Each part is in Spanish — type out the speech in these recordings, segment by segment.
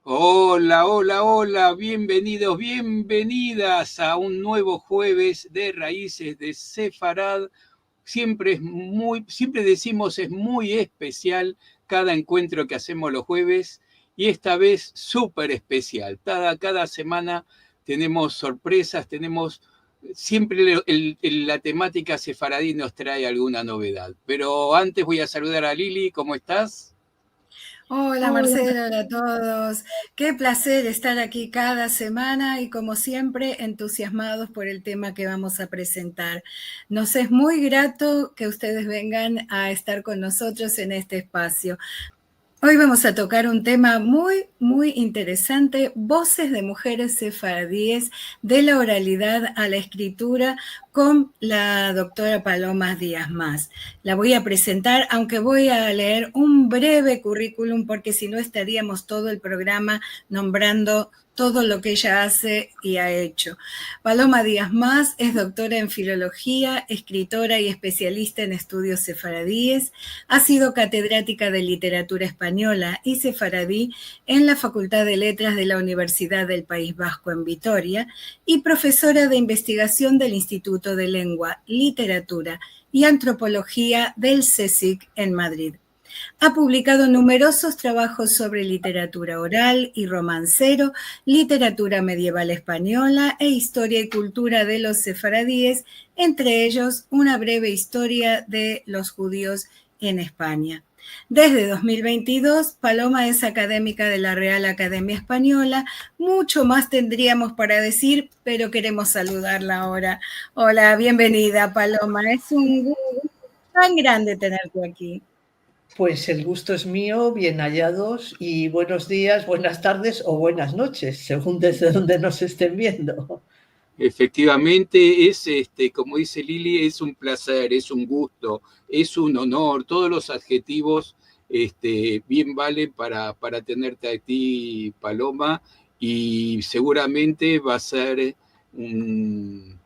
Hola, hola, hola, bienvenidos, bienvenidas a un nuevo jueves de Raíces de Sefarad. Siempre decimos es muy especial cada encuentro que hacemos los jueves y esta vez súper especial. Cada semana tenemos sorpresas, siempre la temática sefaradí nos trae alguna novedad. Pero antes voy a saludar a Lili, ¿cómo estás? Hola Marcelo, hola a todos. Qué placer estar aquí cada semana y como siempre entusiasmados por el tema que vamos a presentar. Nos es muy grato que ustedes vengan a estar con nosotros en este espacio. Hoy vamos a tocar un tema muy interesante, voces de mujeres sefardíes de la oralidad a la escritura con la doctora Paloma Díaz Mas. La voy a presentar, aunque voy a leer un breve currículum porque si no estaríamos todo el programa nombrando todo lo que ella hace y ha hecho. Paloma Díaz Mas es doctora en filología, escritora y especialista en estudios sefaradíes. Ha sido catedrática de literatura española y sefaradí en la Facultad de Letras de la Universidad del País Vasco en Vitoria y profesora de investigación del Instituto de Lengua, Literatura y Antropología del CSIC en Madrid. Ha publicado numerosos trabajos sobre literatura oral y romancero, literatura medieval española e historia y cultura de los sefaradíes, entre ellos una breve historia de los judíos en España. Desde 2022, Paloma es académica de la Real Academia Española. Mucho más tendríamos para decir, pero queremos saludarla ahora. Hola, bienvenida, Paloma. Es un gusto tan grande tenerte aquí. Pues el gusto es mío, bien hallados y buenos días, buenas tardes o buenas noches, según desde donde nos estén viendo. Efectivamente, como dice Lili, es un placer, es un gusto, es un honor. Todos los adjetivos bien valen para tenerte a ti, Paloma, y seguramente va a ser un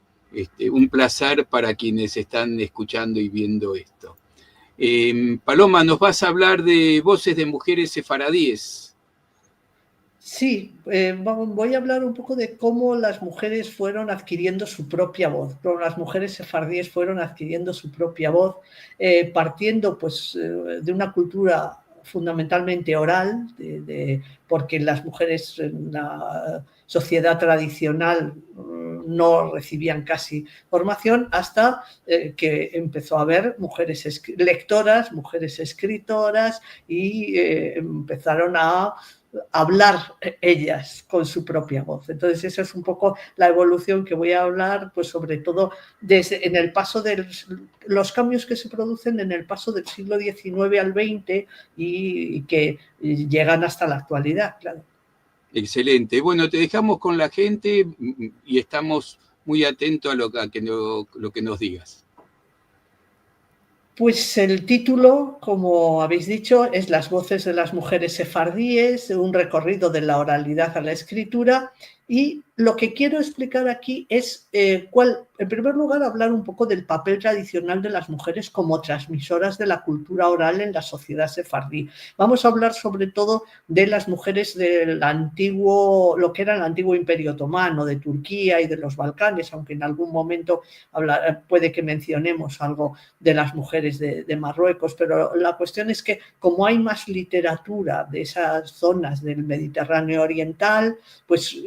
placer para quienes están escuchando y viendo esto. Paloma, nos vas a hablar de voces de mujeres sefaradíes. Sí, voy a hablar un poco de cómo las mujeres fueron adquiriendo su propia voz, cómo las mujeres sefardíes fueron adquiriendo su propia voz, partiendo pues, de una cultura fundamentalmente oral, porque las mujeres en la sociedad tradicional no recibían casi formación, hasta que empezó a haber mujeres lectoras, mujeres escritoras y empezaron a hablar ellas con su propia voz. Entonces esa es un poco la evolución que voy a hablar, pues sobre todo en el paso de los cambios que se producen en el paso del siglo XIX al XX y que llegan hasta la actualidad, claro. Excelente. Bueno, te dejamos con la gente y estamos muy atentos a lo que nos digas. Pues el título, como habéis dicho, es Las voces de las mujeres sefardíes, un recorrido de la oralidad a la escritura, y lo que quiero explicar aquí es en primer lugar, hablar un poco del papel tradicional de las mujeres como transmisoras de la cultura oral en la sociedad sefardí. Vamos a hablar sobre todo de las mujeres del antiguo, lo que era el antiguo Imperio Otomano, de Turquía y de los Balcanes, aunque en algún momento puede que mencionemos algo de las mujeres de Marruecos, pero la cuestión es que como hay más literatura de esas zonas del Mediterráneo oriental, pues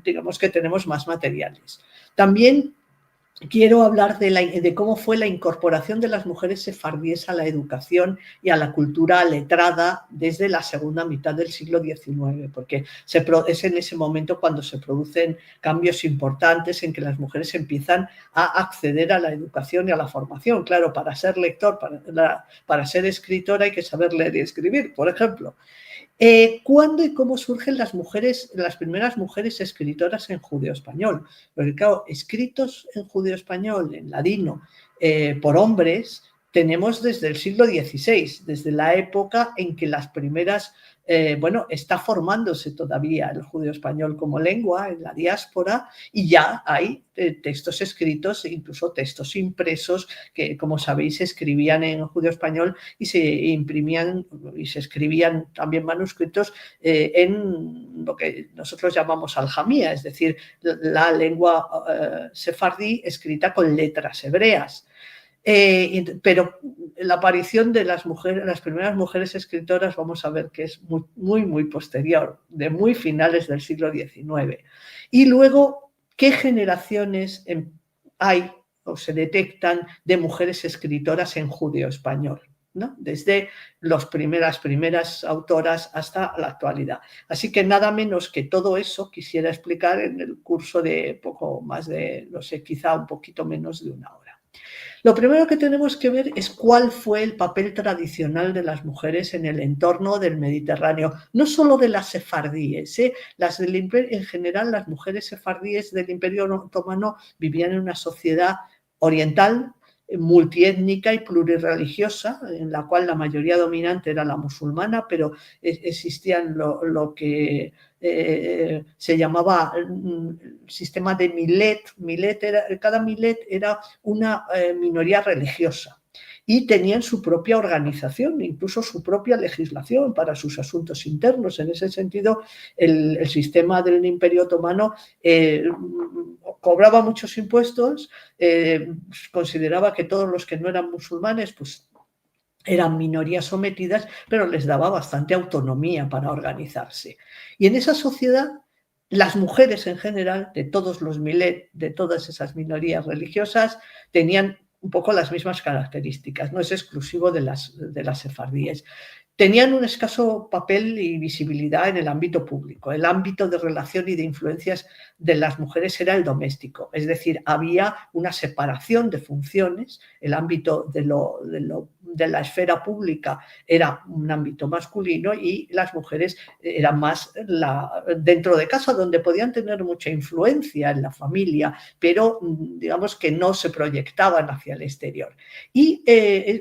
digamos que tenemos más materiales. También quiero hablar de cómo fue la incorporación de las mujeres sefardíes a la educación y a la cultura letrada desde la segunda mitad del siglo XIX, porque es en ese momento cuando se producen cambios importantes en que las mujeres empiezan a acceder a la educación y a la formación. Claro, para ser lector, para ser escritor hay que saber leer y escribir, por ejemplo. ¿Cuándo y cómo surgen las primeras mujeres escritoras en judeo-español? Porque claro, escritos en judeo-español, en ladino, por hombres, tenemos desde el siglo XVI, desde la época en que las primeras bueno, está formándose todavía el judío español como lengua en la diáspora y ya hay textos escritos, incluso textos impresos que, como sabéis, se escribían en judío español y se imprimían y se escribían también manuscritos en lo que nosotros llamamos aljamía, es decir, la lengua sefardí escrita con letras hebreas. Pero la aparición de las mujeres, las primeras mujeres escritoras, vamos a ver que es muy posterior, de muy finales del siglo XIX. Y luego, ¿qué generaciones hay o se detectan de mujeres escritoras en judeo español? ¿No? Desde las primeras autoras hasta la actualidad. Así que nada menos que todo eso quisiera explicar en el curso de poco más de, no sé, quizá un poquito menos de una hora. Lo primero que tenemos que ver es cuál fue el papel tradicional de las mujeres en el entorno del Mediterráneo, no solo de las sefardíes, en general las mujeres sefardíes del Imperio Otomano vivían en una sociedad oriental, multiétnica y plurirreligiosa, en la cual la mayoría dominante era la musulmana, pero existían lo que se llamaba sistema de milet. Cada milet era una minoría religiosa y tenían su propia organización, incluso su propia legislación para sus asuntos internos. En ese sentido, el sistema del Imperio Otomano cobraba muchos impuestos, consideraba que todos los que no eran musulmanes, pues eran minorías sometidas, pero les daba bastante autonomía para organizarse. Y en esa sociedad, las mujeres en general, de todos los milet, de todas esas minorías religiosas, tenían un poco las mismas características, no es exclusivo de las sefardíes. Tenían un escaso papel y visibilidad en el ámbito público. El ámbito de relación y de influencias de las mujeres era el doméstico, es decir, había una separación de funciones. El ámbito de la esfera pública era un ámbito masculino y las mujeres eran más dentro de casa, donde podían tener mucha influencia en la familia, pero digamos que no se proyectaban hacia el exterior. Y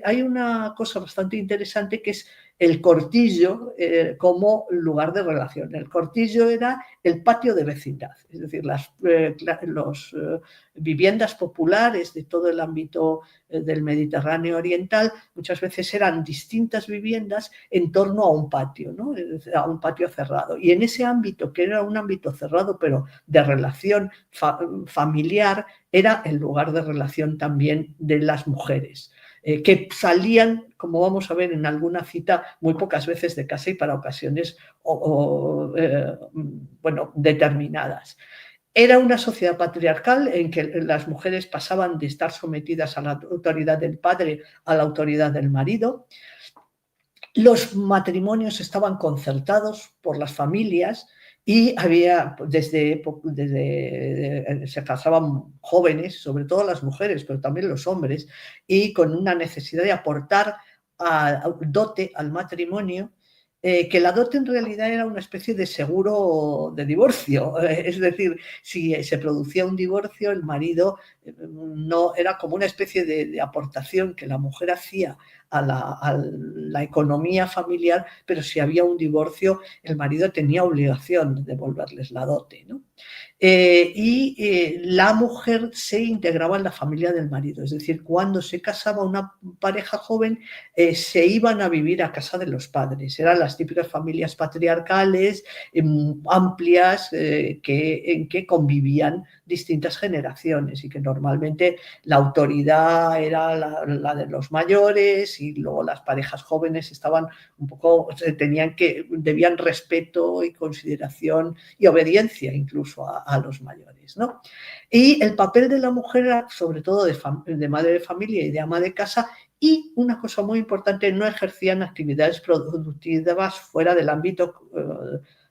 hay una cosa bastante interesante que es el cortillo como lugar de relación. El cortillo era el patio de vecindad, es decir, las viviendas populares de todo el ámbito del Mediterráneo oriental muchas veces eran distintas viviendas en torno a un patio, ¿no? A un patio cerrado. Y en ese ámbito, que era un ámbito cerrado pero de relación familiar, era el lugar de relación también de las mujeres. Que salían, como vamos a ver en alguna cita, muy pocas veces de casa y para ocasiones determinadas. Era una sociedad patriarcal en que las mujeres pasaban de estar sometidas a la autoridad del padre a la autoridad del marido. Los matrimonios estaban concertados por las familias y había, se casaban jóvenes, sobre todo las mujeres, pero también los hombres, y con una necesidad de aportar dote al matrimonio, que la dote en realidad era una especie de seguro de divorcio. Es decir, si se producía un divorcio, el marido no era como una especie de aportación que la mujer hacía a la economía familiar, pero si había un divorcio, el marido tenía obligación de devolverles la dote, ¿no? La mujer se integraba en la familia del marido, es decir, cuando se casaba una pareja joven, se iban a vivir a casa de los padres. Eran las típicas familias patriarcales, amplias, en que convivían distintas generaciones y que normalmente la autoridad era la de los mayores y luego las parejas jóvenes estaban un poco, debían respeto y consideración y obediencia incluso a los mayores, ¿no? Y el papel de la mujer era sobre todo de madre de familia y de ama de casa, y una cosa muy importante, no ejercían actividades productivas fuera del ámbito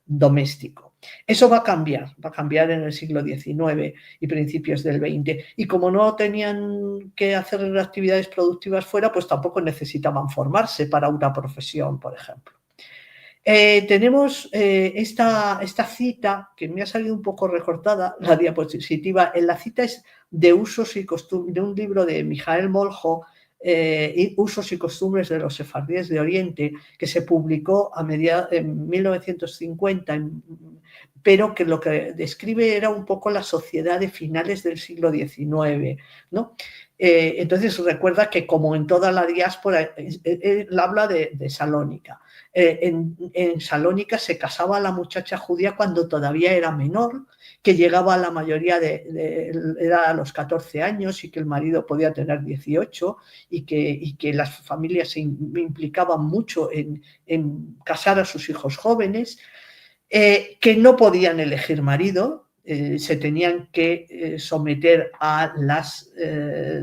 doméstico. Eso va a cambiar en el siglo XIX y principios del XX. Y como no tenían que hacer actividades productivas fuera, pues tampoco necesitaban formarse para una profesión, por ejemplo. Tenemos esta cita que me ha salido un poco recortada, la diapositiva. La cita es de usos y costumbres, de un libro de Mijael Moljo, Usos y costumbres de los sefardíes de Oriente, que se publicó en 1950, pero que lo que describe era un poco la sociedad de finales del siglo XIX, ¿no? Entonces recuerda que, como en toda la diáspora, él habla de Salónica. En Salónica se casaba la muchacha judía cuando todavía era menor, que llegaba a la mayoría era a los 14 años y que el marido podía tener 18, y que las familias se implicaban mucho en casar a sus hijos jóvenes, que no podían elegir marido. Se tenían que someter a las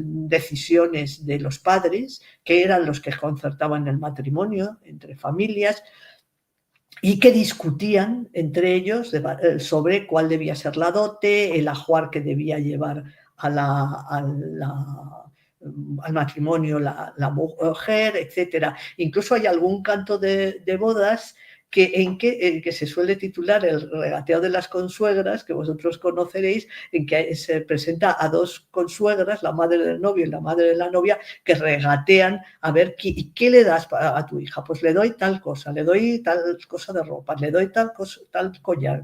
decisiones de los padres, que eran los que concertaban el matrimonio entre familias, y que discutían entre ellos sobre cuál debía ser la dote, el ajuar que debía llevar al matrimonio la mujer, etc. Incluso hay algún canto de bodas en que se suele titular el regateo de las consuegras, que vosotros conoceréis, en que se presenta a dos consuegras, la madre del novio y la madre de la novia, que regatean a ver qué le das a tu hija. Pues le doy tal cosa, le doy tal cosa de ropa, le doy tal collar,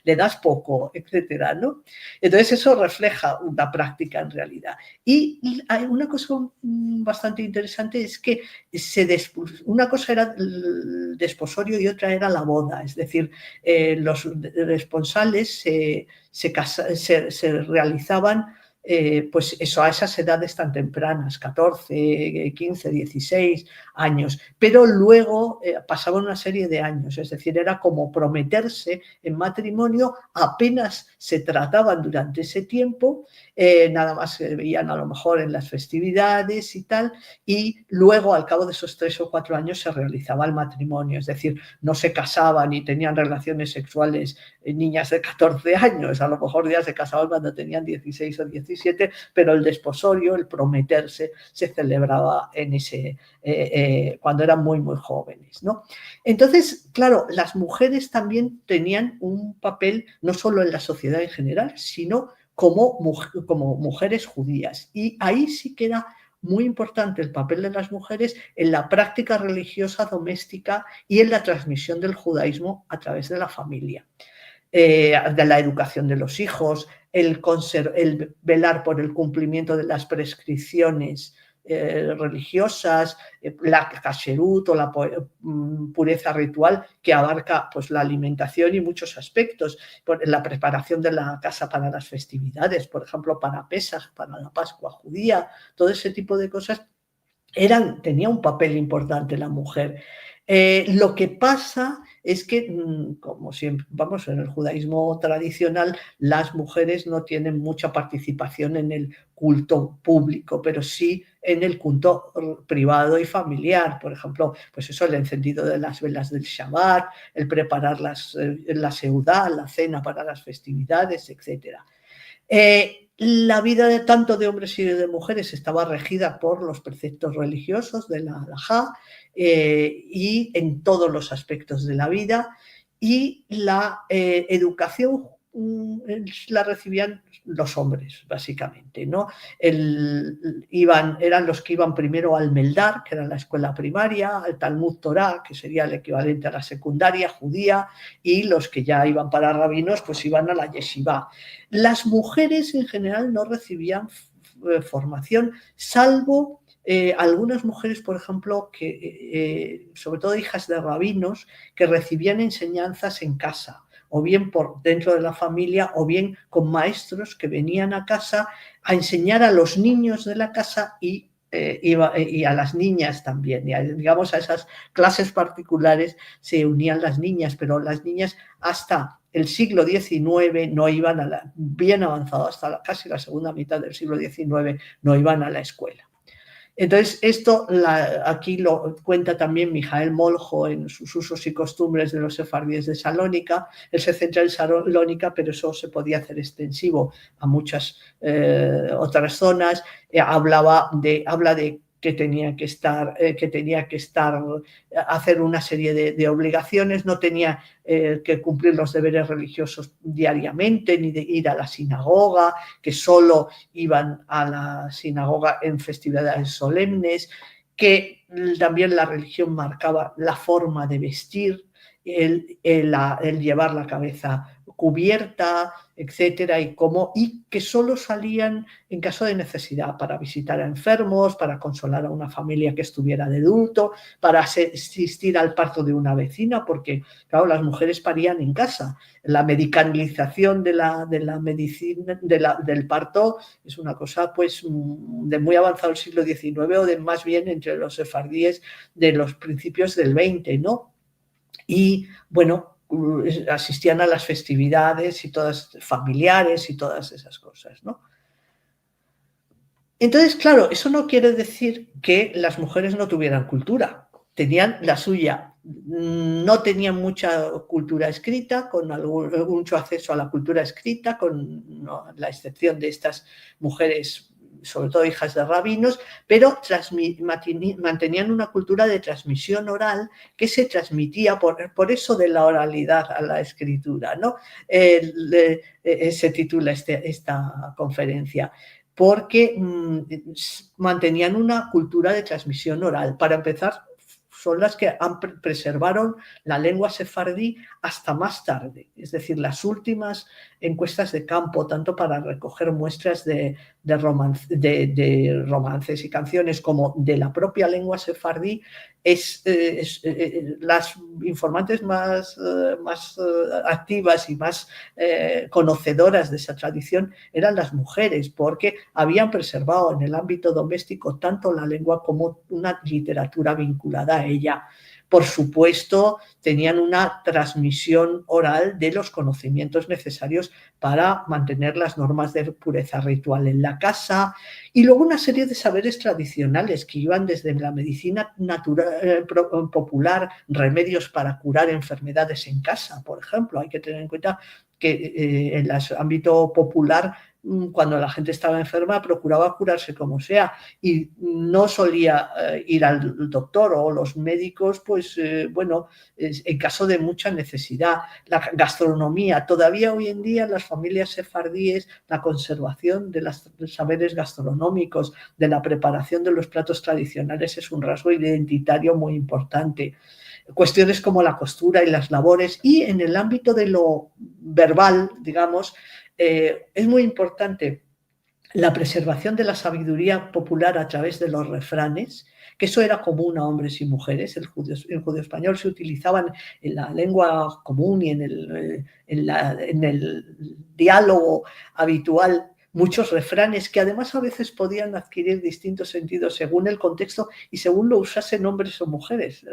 le das poco, etcétera, ¿no? Entonces eso refleja una práctica en realidad. Y hay una cosa bastante interesante, es que una cosa era el desposorio y otra era la boda, es decir, los responsales se realizaban pues eso, a esas edades tan tempranas, 14, 15, 16 años, pero luego pasaban una serie de años, es decir, era como prometerse en matrimonio, apenas se trataban durante ese tiempo, nada más se veían a lo mejor en las festividades y tal, y luego al cabo de esos 3 o 4 años se realizaba el matrimonio, es decir, no se casaban y tenían relaciones sexuales niñas de 14 años, a lo mejor ya se casaban cuando tenían 16 o 17, pero el desposorio, el prometerse, se celebraba en cuando eran muy, muy jóvenes, ¿no? Entonces, claro, las mujeres también tenían un papel no solo en la sociedad en general, sino como mujeres judías. Y ahí sí que era muy importante el papel de las mujeres en la práctica religiosa doméstica y en la transmisión del judaísmo a través de la familia. De la educación de los hijos, el velar por el cumplimiento de las prescripciones religiosas, la kasherut o la pureza ritual, que abarca pues la alimentación y muchos aspectos, la preparación de la casa para las festividades, por ejemplo, para Pesaj, para la Pascua judía, todo ese tipo de cosas tenía un papel importante la mujer. Lo que pasa es que, como siempre, vamos, en el judaísmo tradicional, las mujeres no tienen mucha participación en el culto público, pero sí en el culto privado y familiar. Por ejemplo, pues eso, el encendido de las velas del Shabbat, el preparar la seudá, la cena para las festividades, etc. La vida tanto de hombres y de mujeres estaba regida por los preceptos religiosos de la halajá, y en todos los aspectos de la vida, y la educación la recibían los hombres, básicamente, ¿no? Eran los que iban primero al Meldar, que era la escuela primaria, al Talmud Torah, que sería el equivalente a la secundaria judía, y los que ya iban para rabinos, pues iban a la yeshiva. Las mujeres en general no recibían formación, salvo algunas mujeres, por ejemplo, que sobre todo hijas de rabinos, que recibían enseñanzas en casa, o bien por dentro de la familia, o bien con maestros que venían a casa a enseñar a los niños de la casa y a las niñas también. Y digamos, a esas clases particulares se unían las niñas, pero las niñas hasta el siglo XIX no iban bien avanzado, hasta casi la segunda mitad del siglo XIX no iban a la escuela. Entonces, esto aquí lo cuenta también Mijael Moljo en sus usos y costumbres de los sefardíes de Salónica. Él se centra en Salónica, pero eso se podía hacer extensivo a muchas otras zonas. Habla de que tenía que hacer una serie de obligaciones, no tenía que cumplir los deberes religiosos diariamente, ni de ir a la sinagoga, que solo iban a la sinagoga en festividades solemnes, que también la religión marcaba la forma de vestir, el llevar la cabeza cubierta, etcétera, y que solo salían en caso de necesidad, para visitar a enfermos, para consolar a una familia que estuviera de luto, para asistir al parto de una vecina, porque claro, las mujeres parían en casa. La medicalización de la medicina, del parto, es una cosa pues de muy avanzado el siglo XIX, o de más bien entre los sefardíes de los principios del XX, ¿no? Y bueno, asistían a las festividades y todas familiares y todas esas cosas, ¿no? Entonces, claro, eso no quiere decir que las mujeres no tuvieran cultura. Tenían la suya. No tenían mucha cultura escrita, con mucho acceso a la cultura escrita, con la excepción de estas mujeres, sobre todo hijas de rabinos, pero mantenían una cultura de transmisión oral que se transmitía por eso de la oralidad a la escritura, ¿no? Se titula esta conferencia, porque mantenían una cultura de transmisión oral. Para empezar, son las que preservaron la lengua sefardí hasta más tarde, es decir, las últimas encuestas de campo, tanto para recoger muestras de romances y canciones como de la propia lengua sefardí, las informantes más activas y más conocedoras de esa tradición eran las mujeres, porque habían preservado en el ámbito doméstico tanto la lengua como una literatura vinculada a ella. Por supuesto, tenían una transmisión oral de los conocimientos necesarios para mantener las normas de pureza ritual en la casa, y luego una serie de saberes tradicionales que iban desde la medicina natural, popular, remedios para curar enfermedades en casa, por ejemplo. Hay que tener en cuenta que en el ámbito popular, cuando la gente estaba enferma, procuraba curarse como sea y no solía ir al doctor o los médicos, pues bueno, en caso de mucha necesidad. La gastronomía, todavía hoy en día en las familias sefardíes, la conservación de los saberes gastronómicos, de la preparación de los platos tradicionales, es un rasgo identitario muy importante. Cuestiones como la costura y las labores, y en el ámbito de lo verbal, digamos, es muy importante la preservación de la sabiduría popular a través de los refranes, que eso era común a hombres y mujeres. El judío español se utilizaban en la lengua común y en el diálogo habitual muchos refranes que además a veces podían adquirir distintos sentidos según el contexto y según lo usasen hombres o mujeres.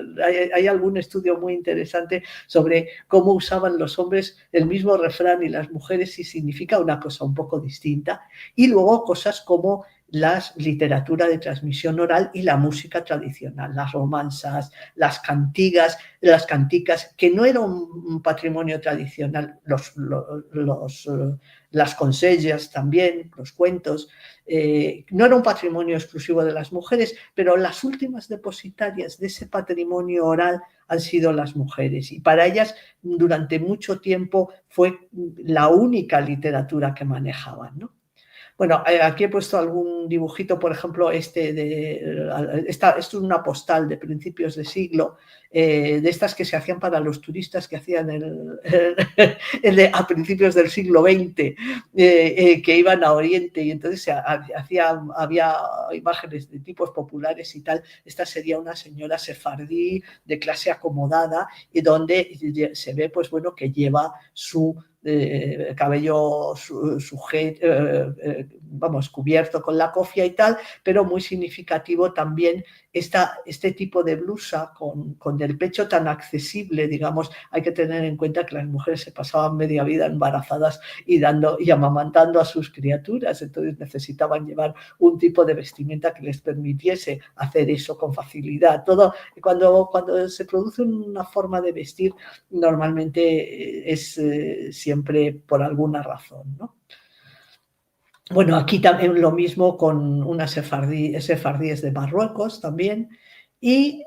Hay algún estudio muy interesante sobre cómo usaban los hombres el mismo refrán y las mujeres, y significa una cosa un poco distinta. Y luego cosas como la literatura de transmisión oral y la música tradicional, las romanzas, las cantigas, las canticas, que no era un patrimonio tradicional, las consellas también, los cuentos, no era un patrimonio exclusivo de las mujeres, pero las últimas depositarias de ese patrimonio oral han sido las mujeres, y para ellas durante mucho tiempo fue la única literatura que manejaban, ¿no? Bueno, aquí he puesto algún dibujito, por ejemplo, esto es una postal de principios de siglo, de estas que se hacían para los turistas que hacían a principios del siglo XX, que iban a Oriente, y entonces había imágenes de tipos populares y tal. Esta sería una señora sefardí de clase acomodada, y donde se ve, pues bueno, que lleva su cabello cubierto con la cofia y tal, pero muy significativo también este tipo de blusa con el pecho tan accesible, digamos. Hay que tener en cuenta que las mujeres se pasaban media vida embarazadas y amamantando a sus criaturas, entonces necesitaban llevar un tipo de vestimenta que les permitiese hacer eso con facilidad. Cuando se produce una forma de vestir, normalmente es siempre por alguna razón, ¿no? Bueno, aquí también lo mismo con unas sefardíes de Marruecos también. Y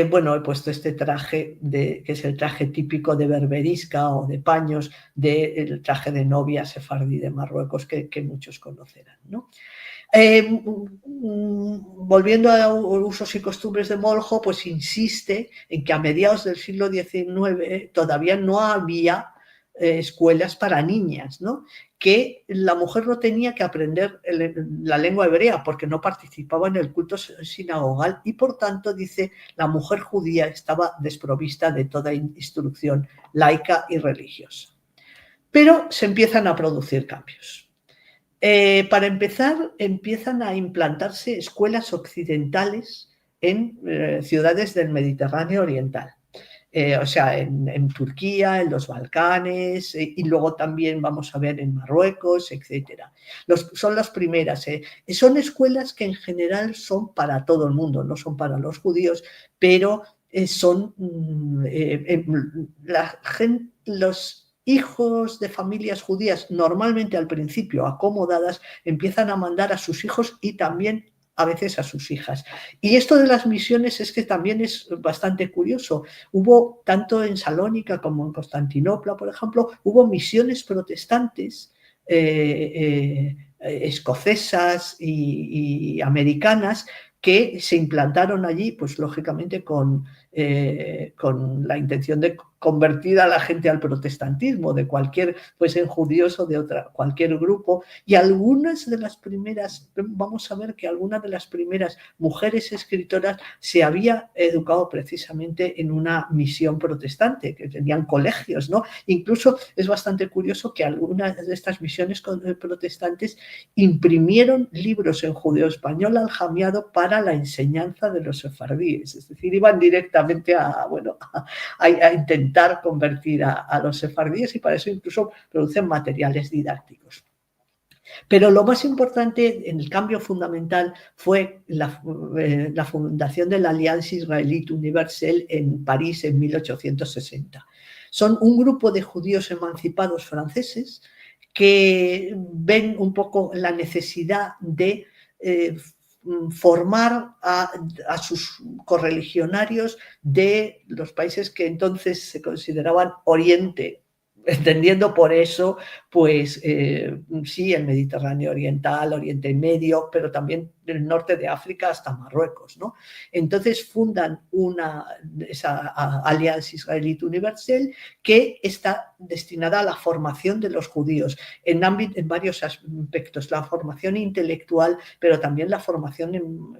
bueno, he puesto este traje, que es el traje típico de berberisca o de paños, del traje de novia sefardí de Marruecos, que muchos conocerán, ¿no? Volviendo a usos y costumbres de Moljo, pues insiste en que a mediados del siglo XIX todavía no había escuelas para niñas, ¿no? Que la mujer no tenía que aprender la lengua hebrea porque no participaba en el culto sinagogal y por tanto, dice, la mujer judía estaba desprovista de toda instrucción laica y religiosa. Pero se empiezan a producir cambios. Para empezar, empiezan a implantarse escuelas occidentales en ciudades del Mediterráneo oriental. O sea, en Turquía, en los Balcanes, y luego también vamos a ver en Marruecos, etc. Son las primeras. Son escuelas que en general son para todo el mundo, no son para los judíos, pero son los hijos de familias judías, normalmente al principio acomodadas, empiezan a mandar a sus hijos y también a veces a sus hijas. Y esto de las misiones es que también es bastante curioso. Hubo, tanto en Salónica como en Constantinopla, por ejemplo, hubo misiones protestantes escocesas y americanas que se implantaron allí, pues lógicamente con la intención de convertir a la gente al protestantismo, de cualquier, pues en judíos o de cualquier grupo. Y algunas de las primeras, vamos a ver que algunas de las primeras mujeres escritoras se había educado precisamente en una misión protestante, que tenían colegios, ¿no? Incluso es bastante curioso que algunas de estas misiones protestantes imprimieron libros en judeo-español aljamiado para la enseñanza de los sefardíes, es decir, iban directamente a intentar convertir a los sefardíes y para eso incluso producen materiales didácticos. Pero lo más importante, en el cambio fundamental, fue la fundación de la Alianza Israelita Universelle en París en 1860. Son un grupo de judíos emancipados franceses que ven un poco la necesidad de formar a sus correligionarios de los países que entonces se consideraban Oriente, entendiendo por eso, pues sí, el Mediterráneo oriental, Oriente Medio, pero también del norte de África hasta Marruecos, ¿no? Entonces fundan esa Alianza Israelita Universelle que está destinada a la formación de los judíos en varios aspectos, la formación intelectual, pero también la formación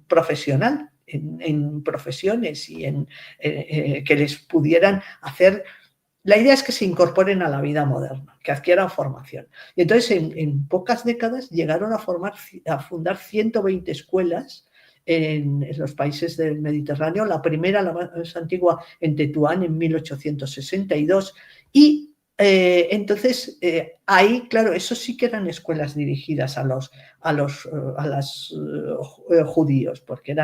profesional, en profesiones y que les pudieran hacer. La idea es que se incorporen a la vida moderna, que adquieran formación. Y entonces, en pocas décadas, llegaron a fundar 120 escuelas en los países del Mediterráneo. La primera, la más antigua, en Tetuán, en 1862. Y entonces, ahí, claro, eso sí que eran escuelas dirigidas a los judíos, porque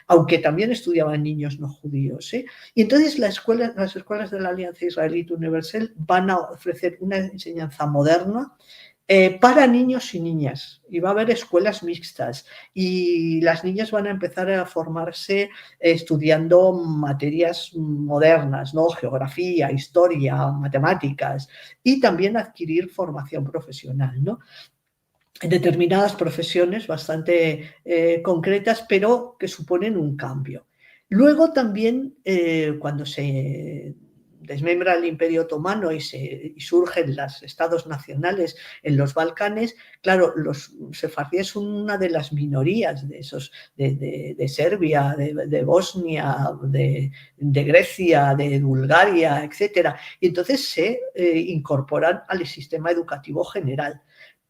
aunque también estudiaban niños no judíos. Y entonces las escuelas de la Alianza Israelita Universal van a ofrecer una enseñanza moderna para niños y niñas, y va a haber escuelas mixtas y las niñas van a empezar a formarse estudiando materias modernas, ¿no? Geografía, historia, matemáticas, y también adquirir formación profesional, ¿no? En determinadas profesiones bastante concretas, pero que suponen un cambio. Luego también, cuando se desmembra el Imperio Otomano y surgen los estados nacionales en los Balcanes, claro, los sefardíes son una de las minorías de Serbia, de Bosnia, de Grecia, de Bulgaria, etc. Y entonces se incorporan al sistema educativo general.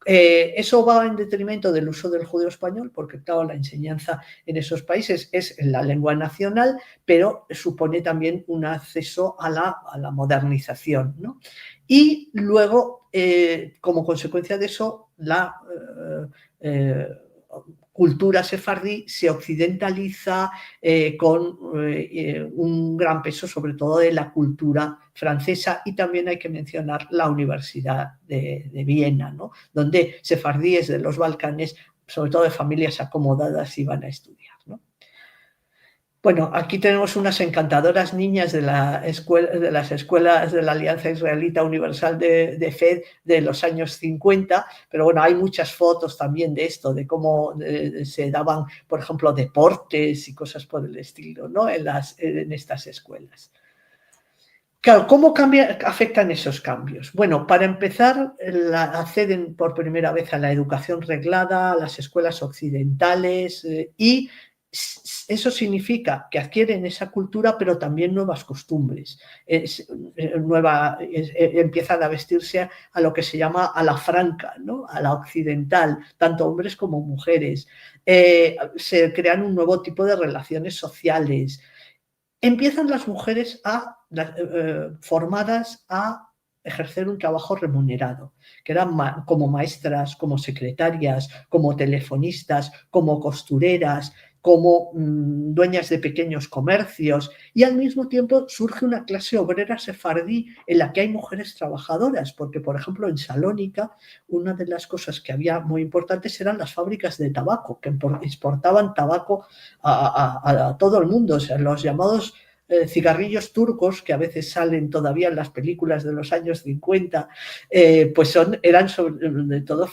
Eso va en detrimento del uso del judeo español, porque claro, la enseñanza en esos países es en la lengua nacional, pero supone también un acceso a la modernización, ¿no? Y luego, como consecuencia de eso, cultura sefardí se occidentaliza con un gran peso sobre todo de la cultura francesa, y también hay que mencionar la Universidad de Viena, ¿no? Donde sefardíes de los Balcanes, sobre todo de familias acomodadas, iban a estudiar, ¿no? Bueno, aquí tenemos unas encantadoras niñas de las escuelas de la Alianza Israelita Universal de FED de los años 50, pero bueno, hay muchas fotos también de esto, de cómo se daban, por ejemplo, deportes y cosas por el estilo, ¿no? en estas escuelas. Claro, ¿cómo afectan esos cambios? Bueno, para empezar, acceden por primera vez a la educación reglada, a las escuelas occidentales, y eso significa que adquieren esa cultura, pero también nuevas costumbres. Empiezan a vestirse a lo que se llama a la franca, ¿no? A la occidental, tanto hombres como mujeres. Se crean un nuevo tipo de relaciones sociales. Empiezan las mujeres formadas a ejercer un trabajo remunerado, que eran como maestras, como secretarias, como telefonistas, como costureras, como dueñas de pequeños comercios, y al mismo tiempo surge una clase obrera sefardí en la que hay mujeres trabajadoras, porque por ejemplo en Salónica una de las cosas que había muy importantes eran las fábricas de tabaco, que exportaban tabaco a todo el mundo, o sea, los llamados cigarrillos turcos, que a veces salen todavía en las películas de los años 50, pues eran sobre todo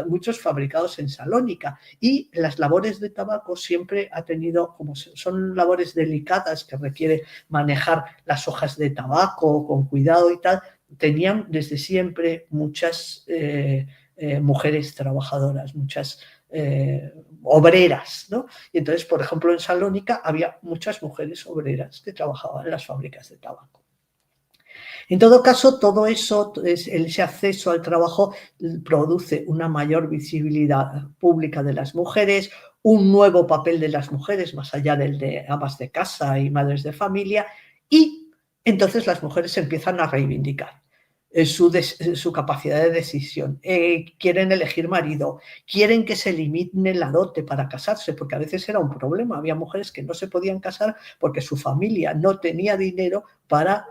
muchos fabricados en Salónica, y las labores de tabaco siempre ha tenido, como son labores delicadas que requiere manejar las hojas de tabaco con cuidado y tal, tenían desde siempre muchas mujeres trabajadoras, muchas obreras, ¿no? Y entonces, por ejemplo, en Salónica había muchas mujeres obreras que trabajaban en las fábricas de tabaco. En todo caso, todo eso, ese acceso al trabajo, produce una mayor visibilidad pública de las mujeres, un nuevo papel de las mujeres, más allá del de amas de casa y madres de familia, y entonces las mujeres se empiezan a reivindicar su capacidad de decisión. Quieren elegir marido, quieren que se limite la dote para casarse, porque a veces era un problema. Había mujeres que no se podían casar porque su familia no tenía dinero para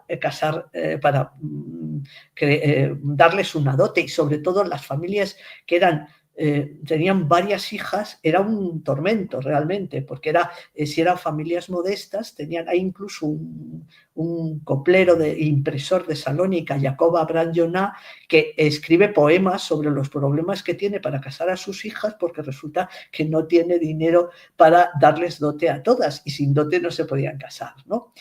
darles una dote, y sobre todo las familias que tenían varias hijas, era un tormento realmente, porque si eran familias modestas, hay incluso un coplero impresor de Salónica, Jacob Abraham-Yonah, que escribe poemas sobre los problemas que tiene para casar a sus hijas, porque resulta que no tiene dinero para darles dote a todas, y sin dote no se podían casar, ¿no?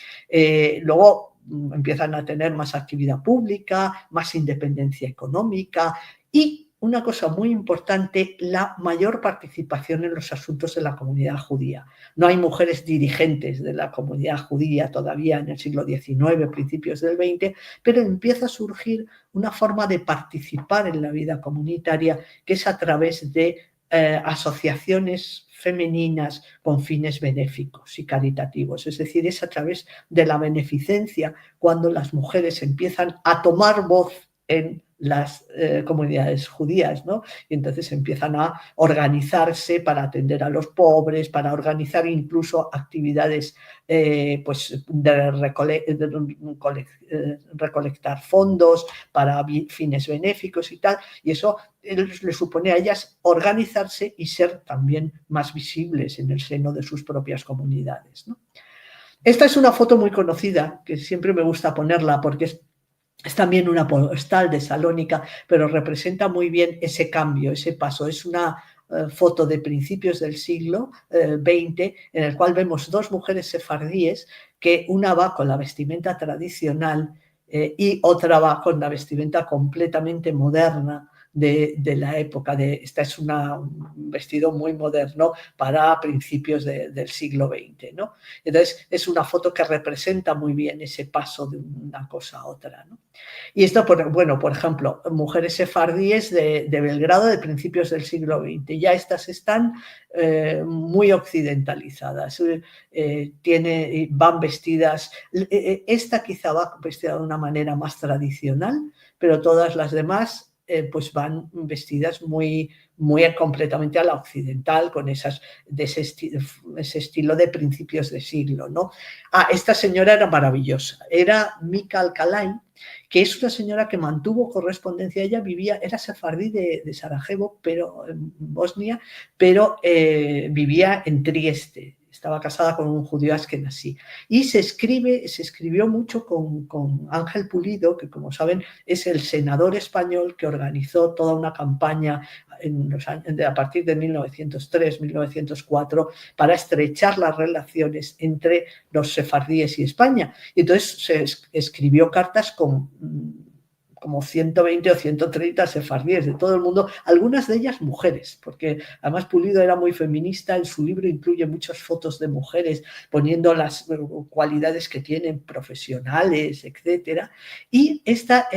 Luego empiezan a tener más actividad pública, más independencia económica, y una cosa muy importante, la mayor participación en los asuntos de la comunidad judía. No hay mujeres dirigentes de la comunidad judía todavía en el siglo XIX, principios del XX, pero empieza a surgir una forma de participar en la vida comunitaria, que es a través de asociaciones femeninas con fines benéficos y caritativos. Es decir, es a través de la beneficencia cuando las mujeres empiezan a tomar voz en las comunidades judías, ¿no? Y entonces empiezan a organizarse para atender a los pobres, para organizar incluso actividades pues de recolectar fondos para fines benéficos y tal, y eso les supone a ellas organizarse y ser también más visibles en el seno de sus propias comunidades, ¿no? Esta es una foto muy conocida, que siempre me gusta ponerla porque es también una postal de Salónica, pero representa muy bien ese cambio, ese paso. Es una foto de principios del siglo XX, en el cual vemos dos mujeres sefardíes, que una va con la vestimenta tradicional y otra va con la vestimenta completamente moderna de la época. Esta es un vestido muy moderno para principios del siglo XX, ¿no? Entonces es una foto que representa muy bien ese paso de una cosa a otra, ¿no? Y esto, bueno, por ejemplo, mujeres sefardíes de Belgrado de principios del siglo XX, ya estas están muy occidentalizadas, van vestidas, esta quizá va vestida de una manera más tradicional, pero todas las demás pues van vestidas muy completamente a la occidental, con de ese estilo de principios de siglo, ¿no? Esta señora era maravillosa, era Mika Alcalay, que es una señora que mantuvo correspondencia. Ella era sefardí de Sarajevo, pero en Bosnia, pero vivía en Trieste. Estaba casada con un judío askenazí. Y se escribió mucho con Ángel Pulido, que como saben es el senador español que organizó toda una campaña a partir de 1903-1904 para estrechar las relaciones entre los sefardíes y España. Y entonces se escribió cartas con como 120 o 130 sefardíes de todo el mundo, algunas de ellas mujeres, porque además Pulido era muy feminista. En su libro incluye muchas fotos de mujeres poniendo las cualidades que tienen profesionales, etc. Y esta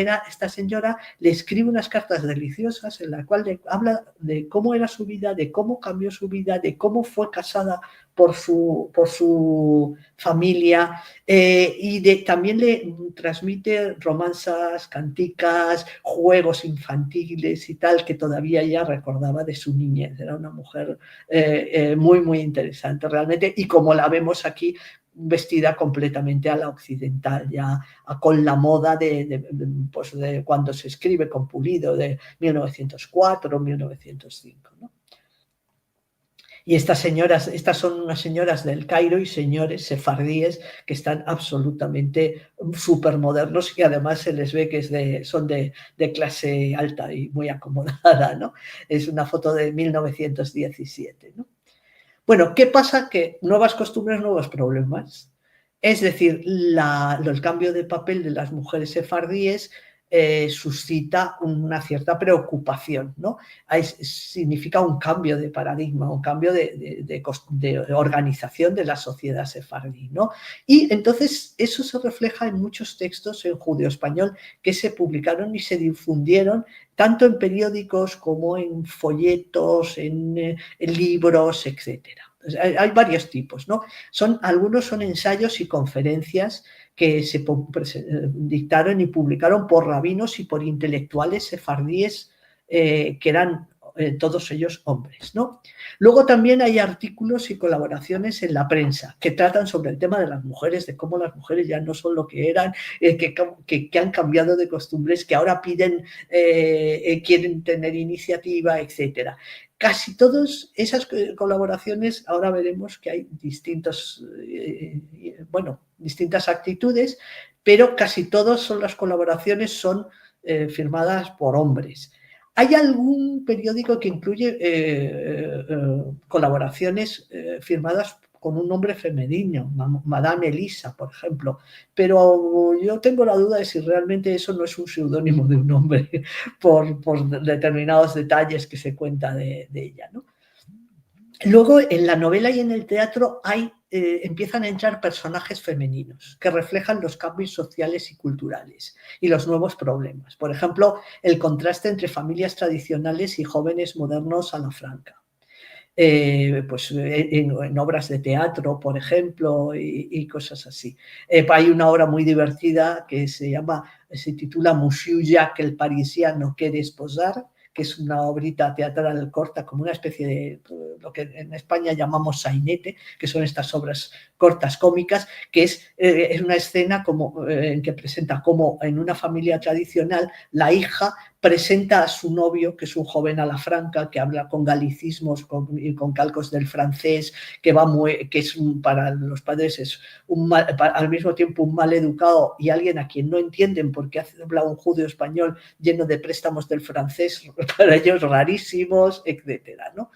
señora le escribe unas cartas deliciosas en las cuales habla de cómo era su vida, de cómo cambió su vida, de cómo fue casada por su familia, y también le transmite romanzas, canticas, juegos infantiles y tal, que todavía ella recordaba de su niñez. Era una mujer muy interesante realmente, y como la vemos aquí, vestida completamente a la occidental, ya con la moda pues de cuando se escribe con Pulido, de 1904 o 1905, ¿no? Y estas son unas señoras del Cairo y señores sefardíes que están absolutamente súper modernos, y además se les ve que son de clase alta y muy acomodada, ¿no? Es una foto de 1917, ¿no? Bueno, ¿qué pasa? Que nuevas costumbres, nuevos problemas. Es decir, el cambio de papel de las mujeres sefardíes suscita una cierta preocupación, ¿no? Significa un cambio de paradigma, un cambio de organización de la sociedad sefardí, ¿no? Y entonces eso se refleja en muchos textos en judeo-español que se publicaron y se difundieron tanto en periódicos como en folletos, en libros, etc. Hay varios tipos, ¿no? Algunos son ensayos y conferencias que se dictaron y publicaron por rabinos y por intelectuales sefardíes, que eran todos ellos hombres, ¿no? Luego también hay artículos y colaboraciones en la prensa que tratan sobre el tema de las mujeres, de cómo las mujeres ya no son lo que eran, que han cambiado de costumbres, que ahora quieren tener iniciativa, etc. Casi todas esas colaboraciones, ahora veremos que hay distintas actitudes, pero casi todas las colaboraciones son firmadas por hombres. Hay algún periódico que incluye colaboraciones firmadas con un nombre femenino, Madame Elisa, por ejemplo, pero yo tengo la duda de si realmente eso no es un seudónimo de un hombre por determinados detalles que se cuenta de ella, ¿no? Luego, en la novela y en el teatro empiezan a entrar personajes femeninos que reflejan los cambios sociales y culturales y los nuevos problemas. Por ejemplo, el contraste entre familias tradicionales y jóvenes modernos a la franca. Pues en obras de teatro, por ejemplo, y cosas así. Hay una obra muy divertida que se titula Monsieur Jacques el parisiano quiere esposar, que es una obrita teatral corta, como una especie de lo que en España llamamos sainete, que son estas obras cortas cómicas, que es una escena en que presenta cómo en una familia tradicional la hija presenta a su novio, que es un joven a la franca, que habla con galicismos y con calcos del francés, que para los padres es al mismo tiempo un mal educado y alguien a quien no entienden porque habla un judeo español lleno de préstamos del francés, para ellos rarísimos, etcétera, ¿no?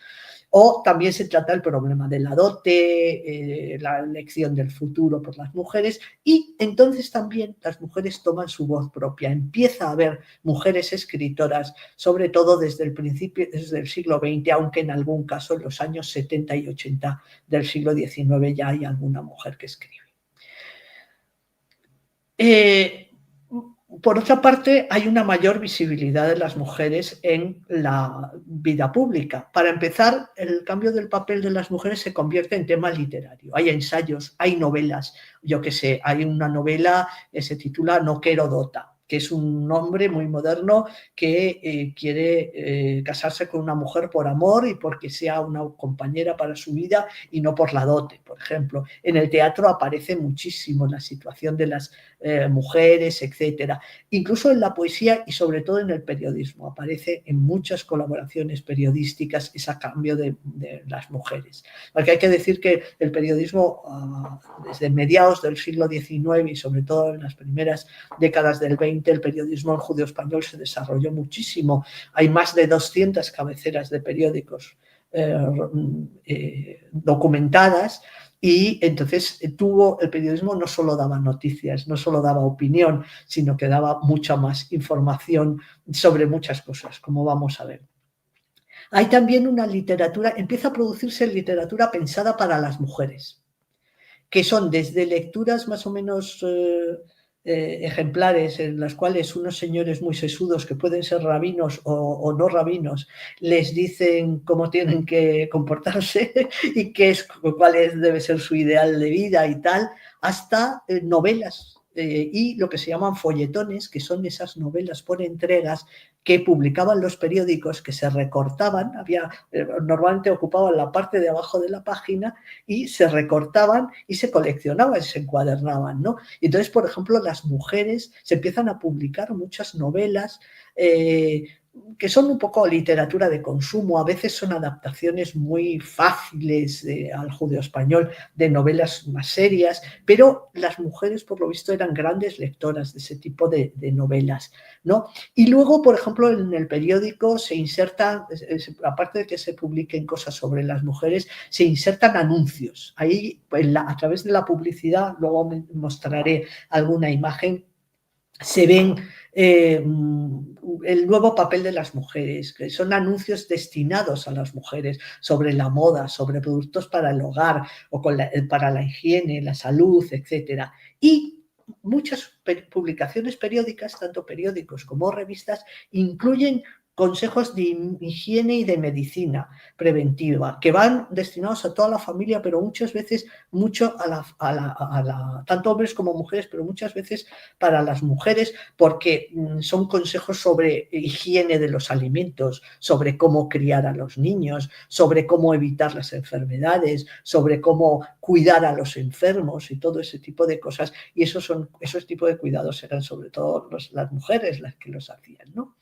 O también se trata el problema de la dote, la elección del futuro por las mujeres, y entonces también las mujeres toman su voz propia. Empieza a haber mujeres escritoras, sobre todo desde el siglo XX, aunque en algún caso en los años 70 y 80 del siglo XIX ya hay alguna mujer que escribe. Por otra parte, hay una mayor visibilidad de las mujeres en la vida pública. Para empezar, el cambio del papel de las mujeres se convierte en tema literario. Hay ensayos, hay novelas. Yo qué sé, hay una novela que se titula No quiero dota, que es un hombre muy moderno que quiere casarse con una mujer por amor y porque sea una compañera para su vida y no por la dote, por ejemplo. En el teatro aparece muchísimo la situación de las mujeres, etcétera. Incluso en la poesía y sobre todo en el periodismo. Aparece en muchas colaboraciones periodísticas ese cambio de las mujeres. Porque hay que decir que el periodismo, desde mediados del siglo XIX y sobre todo en las primeras décadas del XX, el periodismo en judeo-español se desarrolló muchísimo. Hay más de 200 cabeceras de periódicos documentadas, y entonces el periodismo no solo daba noticias, no solo daba opinión, sino que daba mucha más información sobre muchas cosas, como vamos a ver. Hay también una literatura, empieza a producirse literatura pensada para las mujeres, que son desde lecturas más o menos ejemplares, en las cuales unos señores muy sesudos, que pueden ser rabinos o no rabinos, les dicen cómo tienen que comportarse y cuál debe ser su ideal de vida y tal, hasta novelas y lo que se llaman folletones, que son esas novelas por entregas que publicaban los periódicos, que se recortaban, normalmente ocupaban la parte de abajo de la página y se recortaban y se coleccionaban, se encuadernaban, ¿no? Y entonces, por ejemplo, las mujeres se empiezan a publicar muchas novelas que son un poco literatura de consumo, a veces son adaptaciones muy fáciles al judeo-español de novelas más serias, pero las mujeres, por lo visto, eran grandes lectoras de ese tipo de novelas, ¿no? Y luego, por ejemplo, en el periódico se insertan, aparte de que se publiquen cosas sobre las mujeres, se insertan anuncios. Ahí, a través de la publicidad, luego mostraré alguna imagen, se ven el nuevo papel de las mujeres, que son anuncios destinados a las mujeres sobre la moda, sobre productos para el hogar o para la higiene, la salud, etc. Y muchas publicaciones periódicas, tanto periódicos como revistas, incluyen consejos de higiene y de medicina preventiva, que van destinados a toda la familia, pero muchas veces mucho tanto hombres como mujeres, pero muchas veces para las mujeres, porque son consejos sobre higiene de los alimentos, sobre cómo criar a los niños, sobre cómo evitar las enfermedades, sobre cómo cuidar a los enfermos y todo ese tipo de cosas. Y esos tipos de cuidados eran sobre todo las mujeres las que los hacían, ¿no?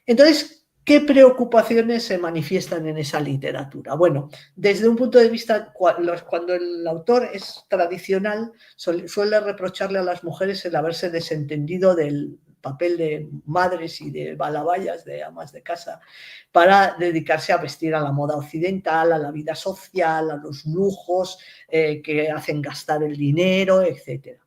Entonces, ¿qué preocupaciones se manifiestan en esa literatura? Bueno, desde un punto de vista, cuando el autor es tradicional, suele reprocharle a las mujeres el haberse desentendido del papel de madres y de balabayas, de amas de casa, para dedicarse a vestir a la moda occidental, a la vida social, a los lujos que hacen gastar el dinero, etc.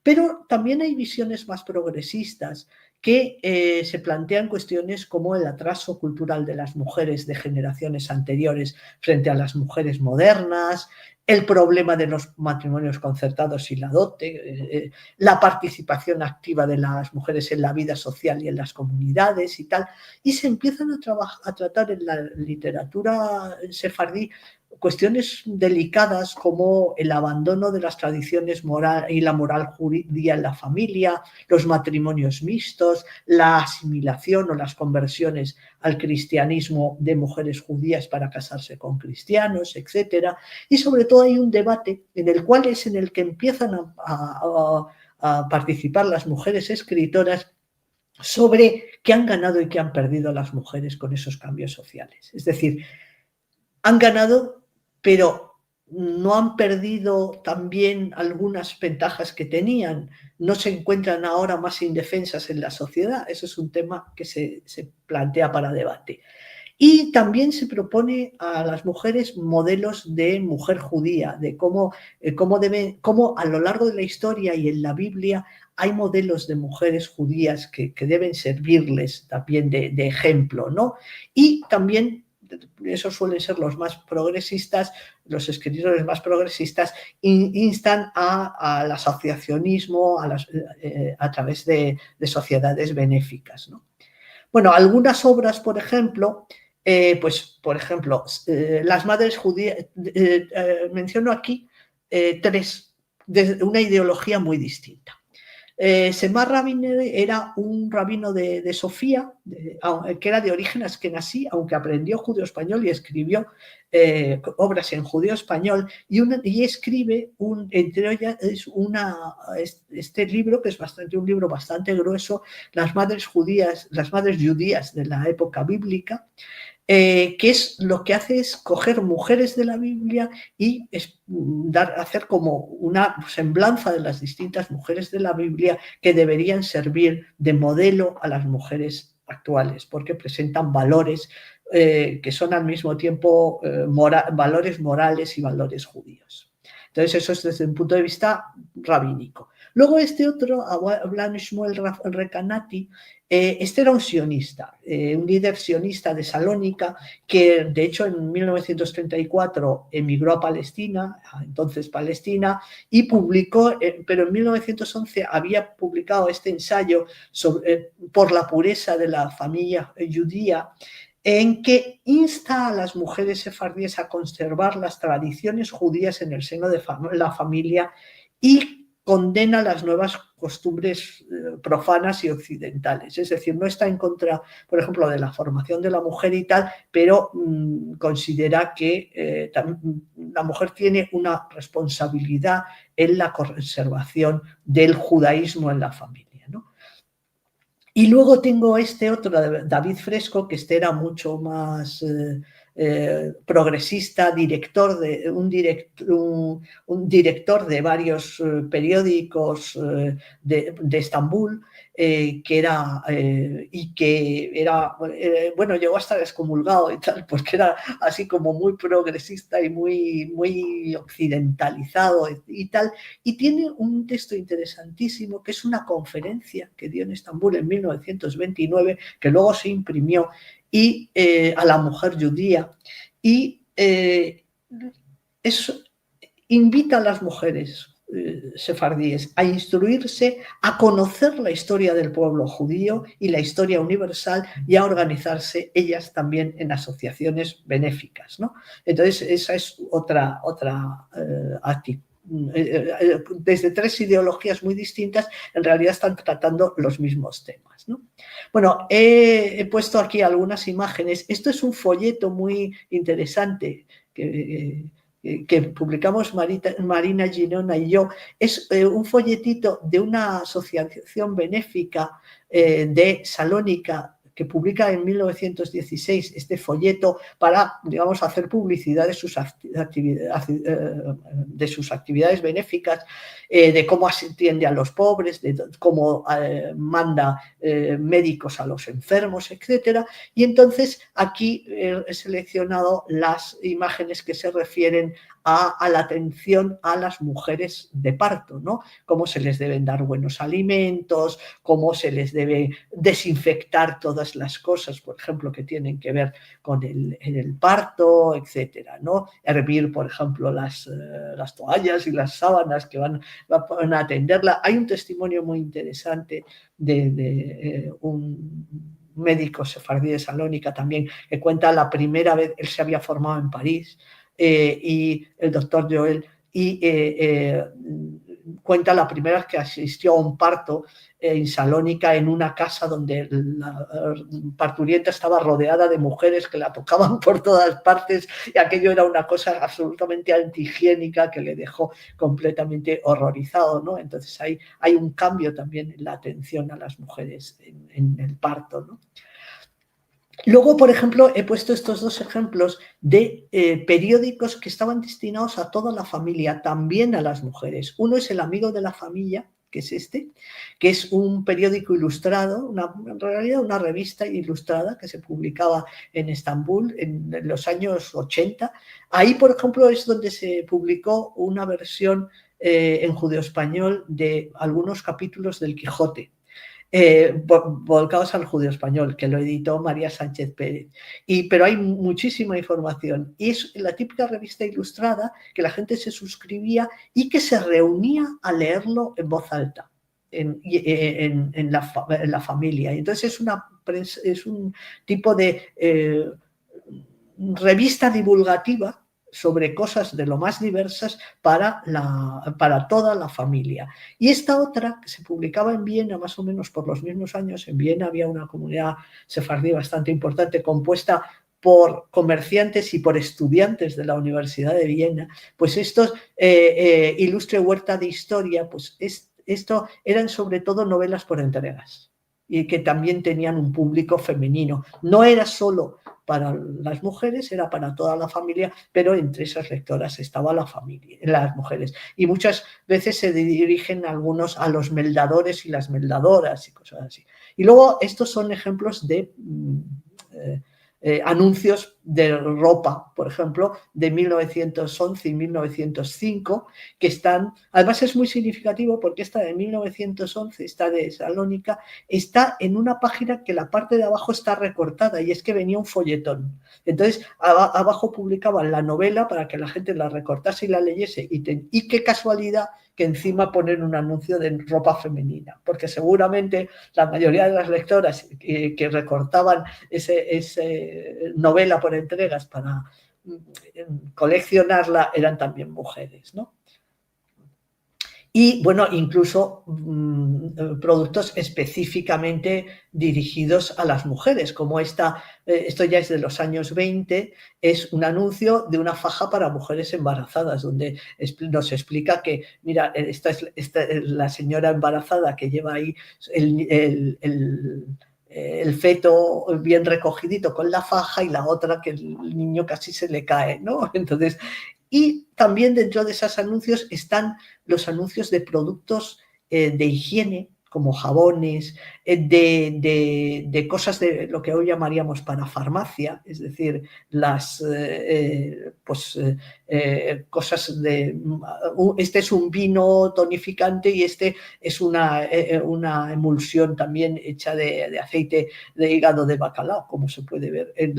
Pero también hay visiones más progresistas que se plantean cuestiones como el atraso cultural de las mujeres de generaciones anteriores frente a las mujeres modernas, el problema de los matrimonios concertados y la dote, la participación activa de las mujeres en la vida social y en las comunidades y tal, y se empiezan a tratar en la literatura sefardí cuestiones delicadas como el abandono de las tradiciones y la moral judía en la familia, los matrimonios mixtos, la asimilación o las conversiones al cristianismo de mujeres judías para casarse con cristianos, etc. Y sobre todo hay un debate en el que empiezan a participar las mujeres escritoras sobre qué han ganado y qué han perdido las mujeres con esos cambios sociales. Es decir, han ganado, pero no han perdido también algunas ventajas que tenían, no se encuentran ahora más indefensas en la sociedad. Eso es un tema que se plantea para debate. Y también se propone a las mujeres modelos de mujer judía, de cómo a lo largo de la historia y en la Biblia hay modelos de mujeres judías que deben servirles también de ejemplo, ¿no? Y también, esos suelen ser los más progresistas, los escritores más progresistas instan al asociacionismo a través de sociedades benéficas, ¿no? Bueno, algunas obras, por ejemplo, las madres judías, menciono aquí tres, de una ideología muy distinta. Semar Rabiner era un rabino de Sofía, que era de origen askenazí, aunque aprendió judeo-español y escribió obras en judeo-español, y escribe, entre ellas, este libro, que es un libro bastante grueso, Las madres judías de la época bíblica, que es lo que hace es coger mujeres de la Biblia y hacer como una semblanza de las distintas mujeres de la Biblia que deberían servir de modelo a las mujeres actuales, porque presentan valores que son al mismo tiempo valores morales y valores judíos. Entonces eso es desde un punto de vista rabínico. Luego este otro, Abraham Shmuel Recanati, este era un sionista, un líder sionista de Salónica, que de hecho en 1934 emigró a Palestina, entonces Palestina, y publicó, pero en 1911 había publicado este ensayo por la pureza de la familia judía, en que insta a las mujeres sefardíes a conservar las tradiciones judías en el seno de la familia y condena las nuevas costumbres profanas y occidentales. Es decir, no está en contra, por ejemplo, de la formación de la mujer y tal, pero considera que la mujer tiene una responsabilidad en la conservación del judaísmo en la familia, ¿no? Y luego tengo este otro, David Fresco, que este era mucho más progresista, un director de varios periódicos de Estambul, que era, bueno, llegó a estar excomulgado y tal, porque era así como muy progresista y muy occidentalizado y tal, y tiene un texto interesantísimo que es una conferencia que dio en Estambul en 1929, que luego se imprimió, y a la mujer judía, y invita a las mujeres sefardíes a instruirse, a conocer la historia del pueblo judío y la historia universal, y a organizarse ellas también en asociaciones benéficas, ¿no? Entonces esa es otra actitud. Desde tres ideologías muy distintas, en realidad están tratando los mismos temas, ¿no? Bueno, he puesto aquí algunas imágenes. Esto es un folleto muy interesante que publicamos Marina Ginona y yo. Es un folletito de una asociación benéfica de Salónica, que publica en 1916 este folleto para, digamos, hacer publicidad de sus actividades benéficas, de cómo atiende a los pobres, de cómo manda médicos a los enfermos, etc. Y entonces aquí he seleccionado las imágenes que se refieren a la atención a las mujeres de parto, ¿no? Cómo se les deben dar buenos alimentos, cómo se les debe desinfectar todas las cosas, por ejemplo, que tienen que ver con el parto, etcétera, ¿no? Hervir, por ejemplo, las toallas y las sábanas que van a atenderla. Hay un testimonio muy interesante de un médico sefardí de Salónica también, que cuenta la primera vez, él se había formado en París, y el doctor Joel, y cuenta la primera vez que asistió a un parto en Salónica, en una casa donde la parturienta estaba rodeada de mujeres que la tocaban por todas partes, y aquello era una cosa absolutamente antihigiénica que le dejó completamente horrorizado, ¿no? Entonces hay un cambio también en la atención a las mujeres en el parto, ¿no? Luego, por ejemplo, he puesto estos dos ejemplos de periódicos que estaban destinados a toda la familia, también a las mujeres. Uno es El Amigo de la Familia, que es este, que es un periódico ilustrado, en realidad una revista ilustrada que se publicaba en Estambul en los años 80. Ahí, por ejemplo, es donde se publicó una versión en judeo-español de algunos capítulos del Quijote, volcados al judío español, que lo editó María Sánchez Pérez. Pero hay muchísima información. Y es la típica revista ilustrada que la gente se suscribía y que se reunía a leerlo en voz alta en la familia. Entonces es un tipo de revista divulgativa sobre cosas de lo más diversas para toda la familia. Y esta otra, que se publicaba en Viena más o menos por los mismos años, en Viena había una comunidad sefardí bastante importante compuesta por comerciantes y por estudiantes de la Universidad de Viena, pues estos Ilustre Huerta de Historia, pues esto eran sobre todo novelas por entregas y que también tenían un público femenino. No era solo para las mujeres, era para toda la familia, pero entre esas lectoras estaba la familia, las mujeres. Y muchas veces se dirigen algunos a los meldadores y las meldadoras y cosas así. Y luego estos son ejemplos de anuncios de ropa, por ejemplo, de 1911 y 1905, que están, además es muy significativo porque esta de 1911, esta de Salónica, está en una página que la parte de abajo está recortada y es que venía un folletón. Entonces, abajo publicaban la novela para que la gente la recortase y la leyese y qué casualidad que encima ponen un anuncio de ropa femenina, porque seguramente la mayoría de las lectoras que recortaban ese novela por entregas para coleccionarla eran también mujeres, ¿no? Y bueno, incluso productos específicamente dirigidos a las mujeres, como esto ya es de los años 20, es un anuncio de una faja para mujeres embarazadas, donde nos explica que, mira, esta es la señora embarazada que lleva ahí el feto bien recogidito con la faja y la otra que el niño casi se le cae, ¿no? Entonces, y también dentro de esos anuncios están los anuncios de productos de higiene, como jabones, de cosas de lo que hoy llamaríamos para farmacia, es decir, las cosas de este es un vino tonificante y este es una emulsión también hecha de aceite de hígado de bacalao, como se puede ver en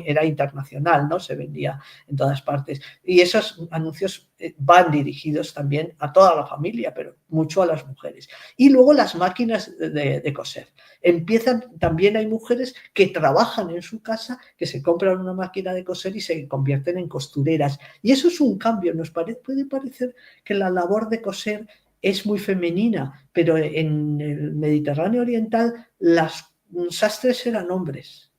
era internacional, ¿no? Se vendía en todas partes. Y esos anuncios van dirigidos también a toda la familia, pero mucho a las mujeres. Y luego las máquinas de coser. También hay mujeres que trabajan en su casa, que se compran una máquina de coser y se convierten en costureras. Y eso es un cambio. Puede parecer que la labor de coser es muy femenina, pero en el Mediterráneo oriental las sastres eran hombres.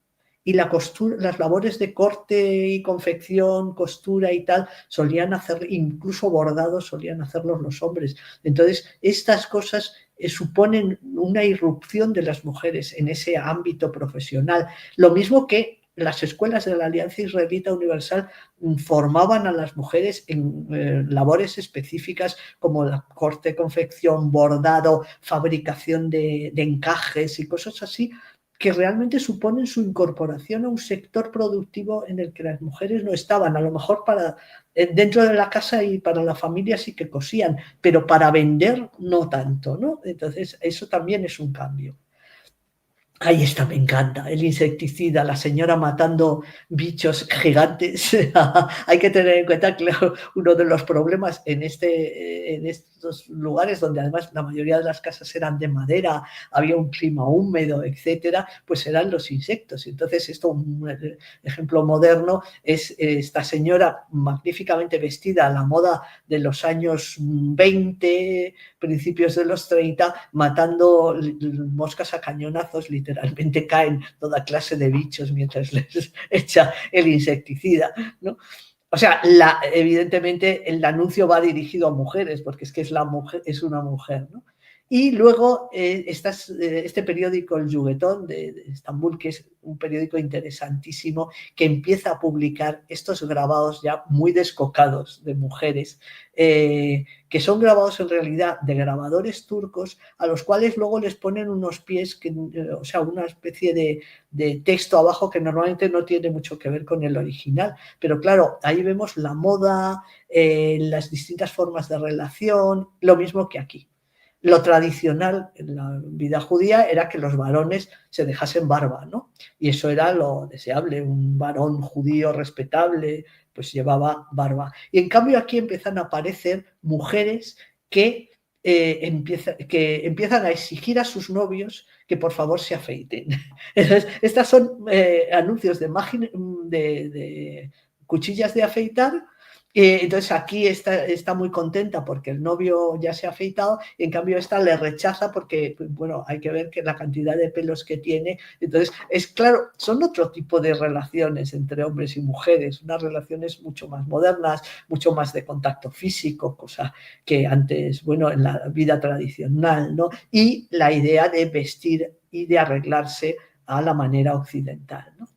Y las labores de corte y confección, costura y tal, solían hacer, incluso bordados, solían hacerlos los hombres. Entonces, estas cosas suponen una irrupción de las mujeres en ese ámbito profesional. Lo mismo que las escuelas de la Alianza Israelita Universal formaban a las mujeres en labores específicas como la corte, confección, bordado, fabricación de encajes y cosas así, que realmente suponen su incorporación a un sector productivo en el que las mujeres no estaban. A lo mejor dentro de la casa y para la familia sí que cosían, pero para vender no tanto, ¿no? Entonces, eso también es un cambio. Ahí está, me encanta, el insecticida, la señora matando bichos gigantes. Hay que tener en cuenta que uno de los problemas en estos lugares donde además la mayoría de las casas eran de madera, había un clima húmedo, etcétera, pues eran los insectos. Entonces, un ejemplo moderno es esta señora magníficamente vestida a la moda de los años 20, principios de los 30, matando moscas a cañonazos. Literalmente caen toda clase de bichos mientras les echa el insecticida, ¿no? O sea, evidentemente el anuncio va dirigido a mujeres, porque es que es una mujer, ¿no? Y luego este periódico, El Juguetón de Estambul, que es un periódico interesantísimo, que empieza a publicar estos grabados ya muy descocados de mujeres, que son grabados en realidad de grabadores turcos, a los cuales luego les ponen unos pies, o sea, una especie de texto abajo que normalmente no tiene mucho que ver con el original. Pero claro, ahí vemos la moda, las distintas formas de relación, lo mismo que aquí. Lo tradicional en la vida judía era que los varones se dejasen barba, ¿no? Y eso era lo deseable. Un varón judío respetable pues llevaba barba. Y en cambio aquí empiezan a aparecer mujeres que empiezan a exigir a sus novios que por favor se afeiten. Entonces, estas son anuncios cuchillas de afeitar. Entonces aquí está muy contenta porque el novio ya se ha afeitado, y en cambio esta le rechaza porque, bueno, hay que ver que la cantidad de pelos que tiene. Entonces, es claro, son otro tipo de relaciones entre hombres y mujeres, unas relaciones mucho más modernas, mucho más de contacto físico, cosa que antes, bueno, en la vida tradicional, ¿no? Y la idea de vestir y de arreglarse a la manera occidental, ¿no?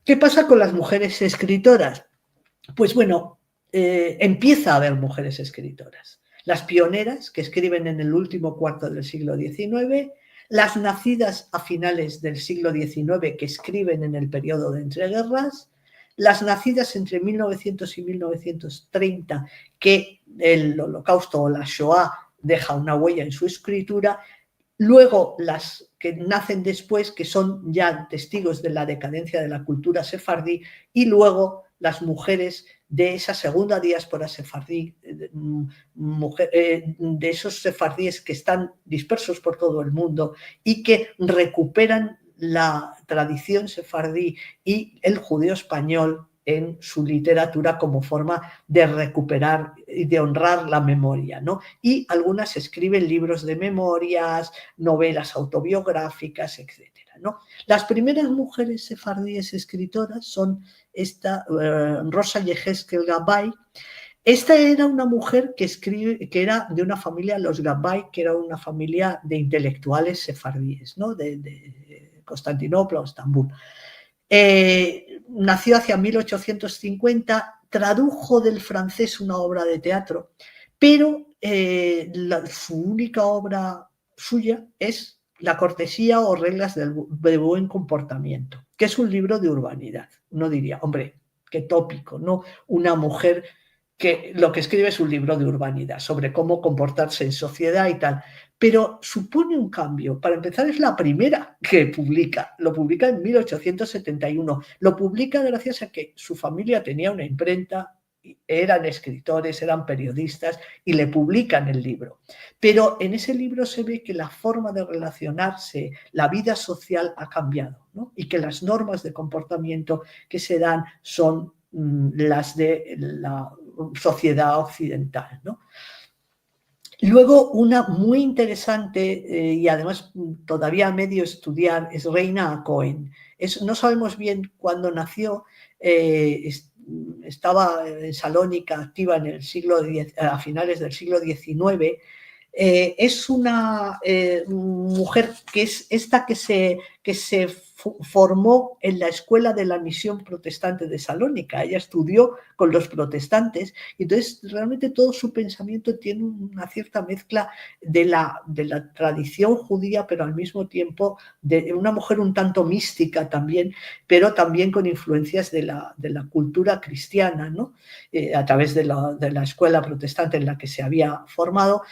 ¿Qué pasa con las mujeres escritoras? Pues bueno, empieza a haber mujeres escritoras. Las pioneras, que escriben en el último cuarto del siglo XIX, las nacidas a finales del siglo XIX, que escriben en el periodo de entreguerras, las nacidas entre 1900 y 1930, que el Holocausto o la Shoah deja una huella en su escritura, luego las que nacen después, que son ya testigos de la decadencia de la cultura sefardí, y luego las mujeres de esa segunda diáspora sefardí, de esos sefardíes que están dispersos por todo el mundo y que recuperan la tradición sefardí y el judeo español en su literatura como forma de recuperar y de honrar la memoria, ¿no? Y algunas escriben libros de memorias, novelas autobiográficas, etcétera, ¿no? Las primeras mujeres sefardíes escritoras son esta Rosa Yehezkel Gabay. Esta era una mujer que era de una familia, los Gabay, que era una familia de intelectuales sefardíes, ¿no? de Constantinopla o Estambul. Nació hacia 1850, tradujo del francés una obra de teatro, pero su única obra suya es La cortesía o reglas de buen comportamiento, que es un libro de urbanidad. Uno diría, hombre, qué tópico, ¿no? Una mujer que lo que escribe es un libro de urbanidad sobre cómo comportarse en sociedad y tal, pero supone un cambio. Para empezar, es la primera que publica, lo publica en 1871, lo publica gracias a que su familia tenía una imprenta, eran escritores, eran periodistas y le publican el libro. Pero en ese libro se ve que la forma de relacionarse, la vida social ha cambiado, ¿no? Y que las normas de comportamiento que se dan son las de la sociedad occidental, ¿no? Luego, una muy interesante y además todavía a medio estudiar es Reina Cohen. No sabemos bien cuándo nació, estaba en Salónica, activa en el a finales del siglo XIX. Es una mujer que es esta que se formó en la Escuela de la Misión Protestante de Salónica. Ella estudió con los protestantes y entonces realmente todo su pensamiento tiene una cierta mezcla de la tradición judía, pero al mismo tiempo de una mujer un tanto mística también, pero también con influencias de la cultura cristiana, ¿no? A través de la escuela protestante en la que se había formado.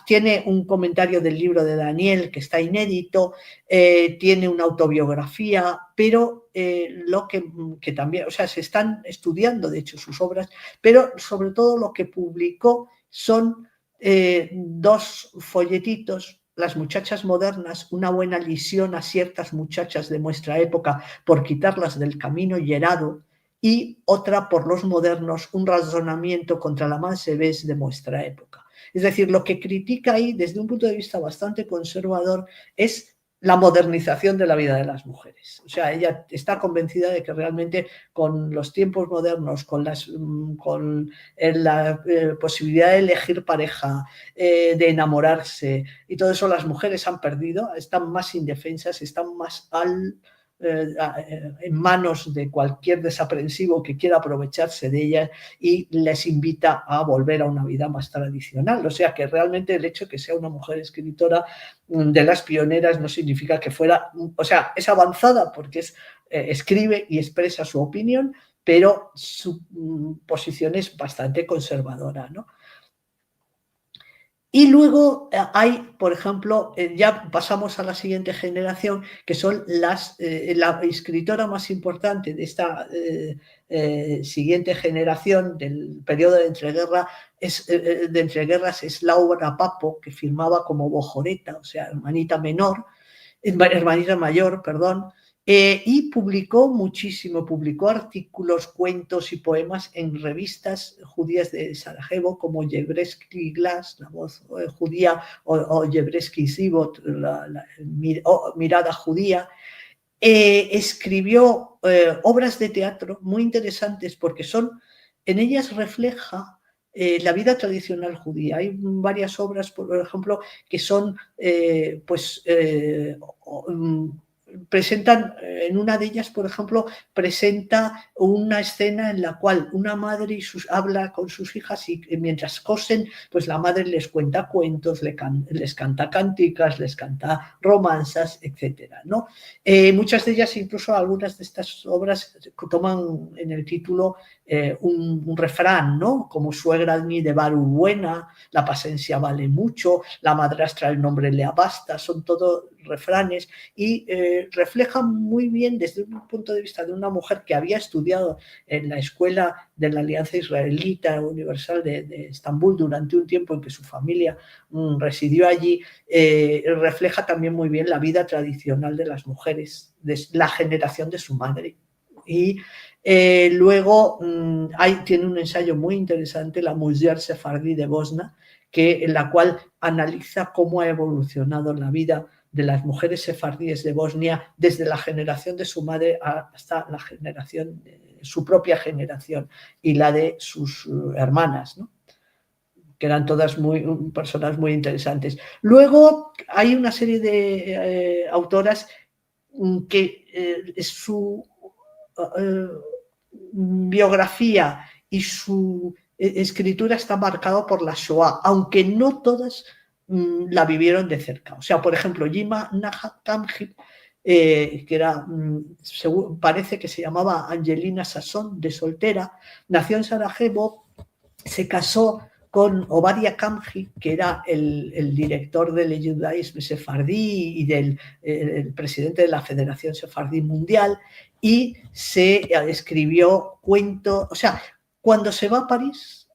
Tiene un comentario del libro de Daniel que está inédito, tiene una autobiografía, pero lo que también, o sea, se están estudiando de hecho sus obras, pero sobre todo lo que publicó son 2 folletitos, Las muchachas modernas, una buena lisión a ciertas muchachas de nuestra época por quitarlas del camino yerado, y otra por los modernos, un razonamiento contra la mansebés de nuestra época. Es decir, lo que critica ahí desde un punto de vista bastante conservador es la modernización de la vida de las mujeres. O sea, ella está convencida de que realmente con los tiempos modernos, con la posibilidad de elegir pareja, de enamorarse y todo eso, las mujeres han perdido, están más indefensas, están más en manos de cualquier desaprensivo que quiera aprovecharse de ellas, y les invita a volver a una vida más tradicional. O sea que realmente el hecho de que sea una mujer escritora de las pioneras no significa que fuera, o sea, es avanzada porque escribe y expresa su opinión, pero su posición es bastante conservadora, ¿no? Y luego hay, por ejemplo, ya pasamos a la siguiente generación, que son la escritora más importante de esta siguiente generación del periodo de entreguerras es Laura Papo, que firmaba como Bojoreta, o sea, hermanita mayor, perdón, Y publicó muchísimo, publicó artículos, cuentos y poemas en revistas judías de Sarajevo como Yebreski Glass, la voz judía, o Yebreski Zivot, mirada judía. Escribió obras de teatro muy interesantes porque en ellas refleja la vida tradicional judía. Hay varias obras, por ejemplo, que son presentan, en una de ellas, por ejemplo, presenta una escena en la cual una madre habla con sus hijas y mientras cosen, pues la madre les cuenta cuentos, les canta cánticas, les canta romanzas, etc., ¿no? Muchas de ellas, incluso algunas de estas obras, toman en el título un refrán, ¿no? Como suegra ni de Baru buena, la paciencia vale mucho, la madrastra el nombre le abasta, son todo refranes y reflejan muy bien desde un punto de vista de una mujer que había estudiado en la escuela de la Alianza Israelita Universal de Estambul durante un tiempo en que su familia residió allí, refleja también muy bien la vida tradicional de las mujeres, de la generación de su madre. Y luego tiene un ensayo muy interesante, La Mujer Sefardí de Bosna, en la cual analiza cómo ha evolucionado la vida de las mujeres sefardíes de Bosnia desde la generación de su madre hasta la generación, su propia generación y la de sus hermanas, ¿no? Que eran todas personas muy interesantes. Luego hay una serie de autoras que su biografía y su escritura está marcada por la Shoah, aunque no todas la vivieron de cerca. O sea, por ejemplo, Yima Nahat Kamji, que era, parece que se llamaba Angelina Sasson, de soltera, nació en Sarajevo, se casó con Obadia Kamji, que era el director del judaísmo sefardí y el presidente de la Federación Sefardí Mundial, y se escribió cuentos. O sea, cuando se va a París,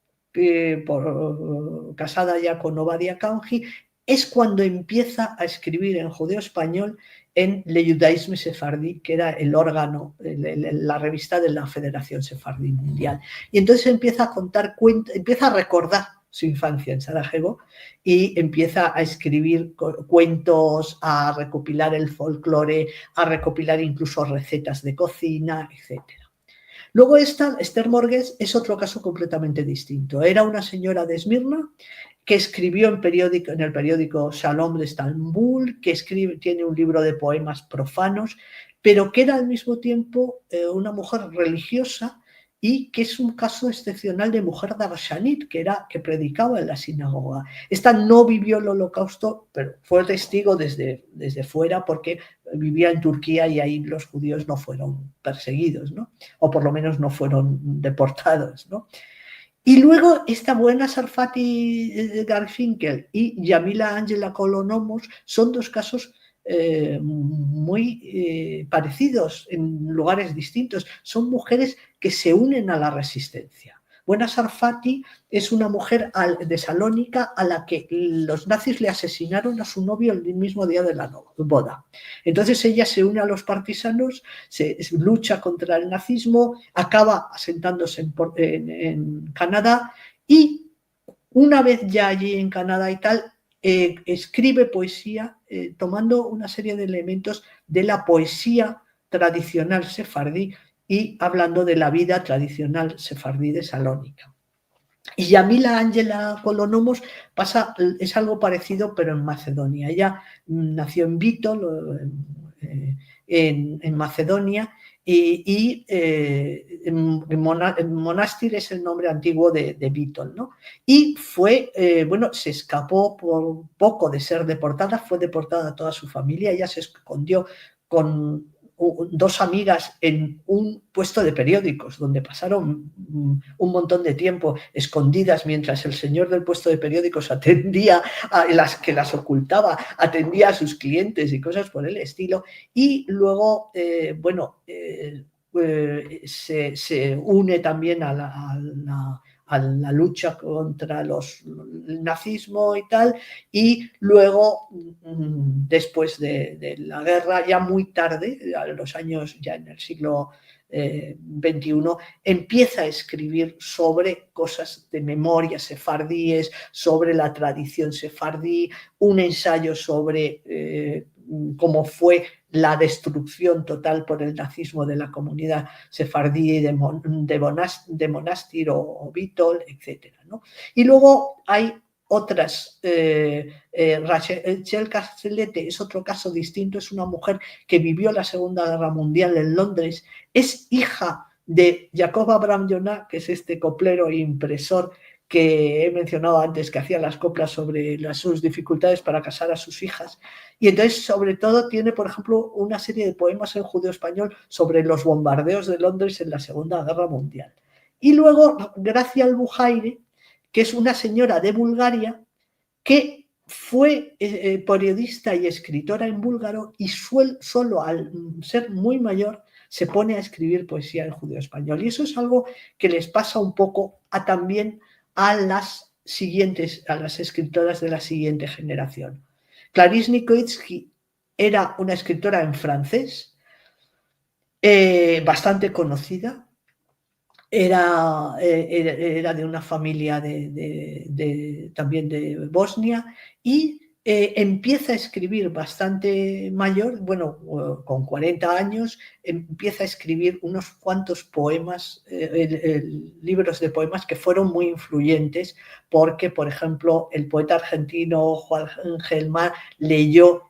casada ya con Obadia Kamji, es cuando empieza a escribir en judeo español en Le Judaïsme Sefardí, que era el órgano, la revista de la Federación Sefardí Mundial. Y entonces empieza a contar cuentos, empieza a recordar su infancia en Sarajevo y empieza a escribir cuentos, a recopilar el folclore, a recopilar incluso recetas de cocina, etc. Luego Esther Morgués es otro caso completamente distinto. Era una señora de Esmirna que escribió en el periódico Shalom de Estambul, que tiene un libro de poemas profanos, pero que era al mismo tiempo una mujer religiosa y que es un caso excepcional de mujer darshanit, que predicaba en la sinagoga. Esta no vivió el Holocausto, pero fue testigo desde fuera porque vivía en Turquía y ahí los judíos no fueron perseguidos, ¿no? O por lo menos no fueron deportados, ¿no? Y luego esta buena Sarfati Garfinkel y Yamila Angela Kolonomos son dos casos muy parecidos en lugares distintos. Son mujeres que se unen a la resistencia. Buena Sarfati es una mujer de Salónica a la que los nazis le asesinaron a su novio el mismo día de la boda. Entonces ella se une a los partisanos, lucha contra el nazismo, acaba asentándose en Canadá y una vez ya allí en Canadá y tal, escribe poesía tomando una serie de elementos de la poesía tradicional sefardí y hablando de la vida tradicional sefardí de Salónica. Y Yamila Angela Kolonomos es algo parecido, pero en Macedonia. Ella nació en Bitol, en Macedonia, y Monastir es el nombre antiguo de Bitol, ¿no? Y se escapó por poco de ser deportada, fue deportada toda su familia, ella se escondió con dos amigas en un puesto de periódicos donde pasaron un montón de tiempo escondidas mientras el señor del puesto de periódicos atendía a las que las ocultaba, atendía a sus clientes y cosas por el estilo, y luego se une también a a la lucha contra el nazismo y tal, y luego, después de la guerra, ya muy tarde, a los años ya en el siglo XXI, empieza a escribir sobre cosas de memoria sefardíes, sobre la tradición sefardí, un ensayo sobre cómo fue la destrucción total por el nazismo de la comunidad sefardí de Monastir o Bitol, etc., ¿no? Y luego hay otras. Rachel Castellete es otro caso distinto, es una mujer que vivió la Segunda Guerra Mundial en Londres, es hija de Jacob Abraham Jonah, que es este coplero e impresor que he mencionado antes, que hacía las coplas sobre sus dificultades para casar a sus hijas. Y entonces, sobre todo, tiene, por ejemplo, una serie de poemas en judeo-español sobre los bombardeos de Londres en la Segunda Guerra Mundial. Y luego, Gracia Albujaire, que es una señora de Bulgaria que fue periodista y escritora en búlgaro, y solo al ser muy mayor se pone a escribir poesía en judeo-español. Y eso es algo que les pasa un poco también a las escritoras de la siguiente generación. Clarisse Nikoitsky era una escritora en francés, bastante conocida, era de una familia también de Bosnia, y empieza a escribir bastante mayor, bueno, con 40 años, empieza a escribir unos cuantos poemas, libros de poemas que fueron muy influyentes, porque, por ejemplo, el poeta argentino Juan Gelman leyó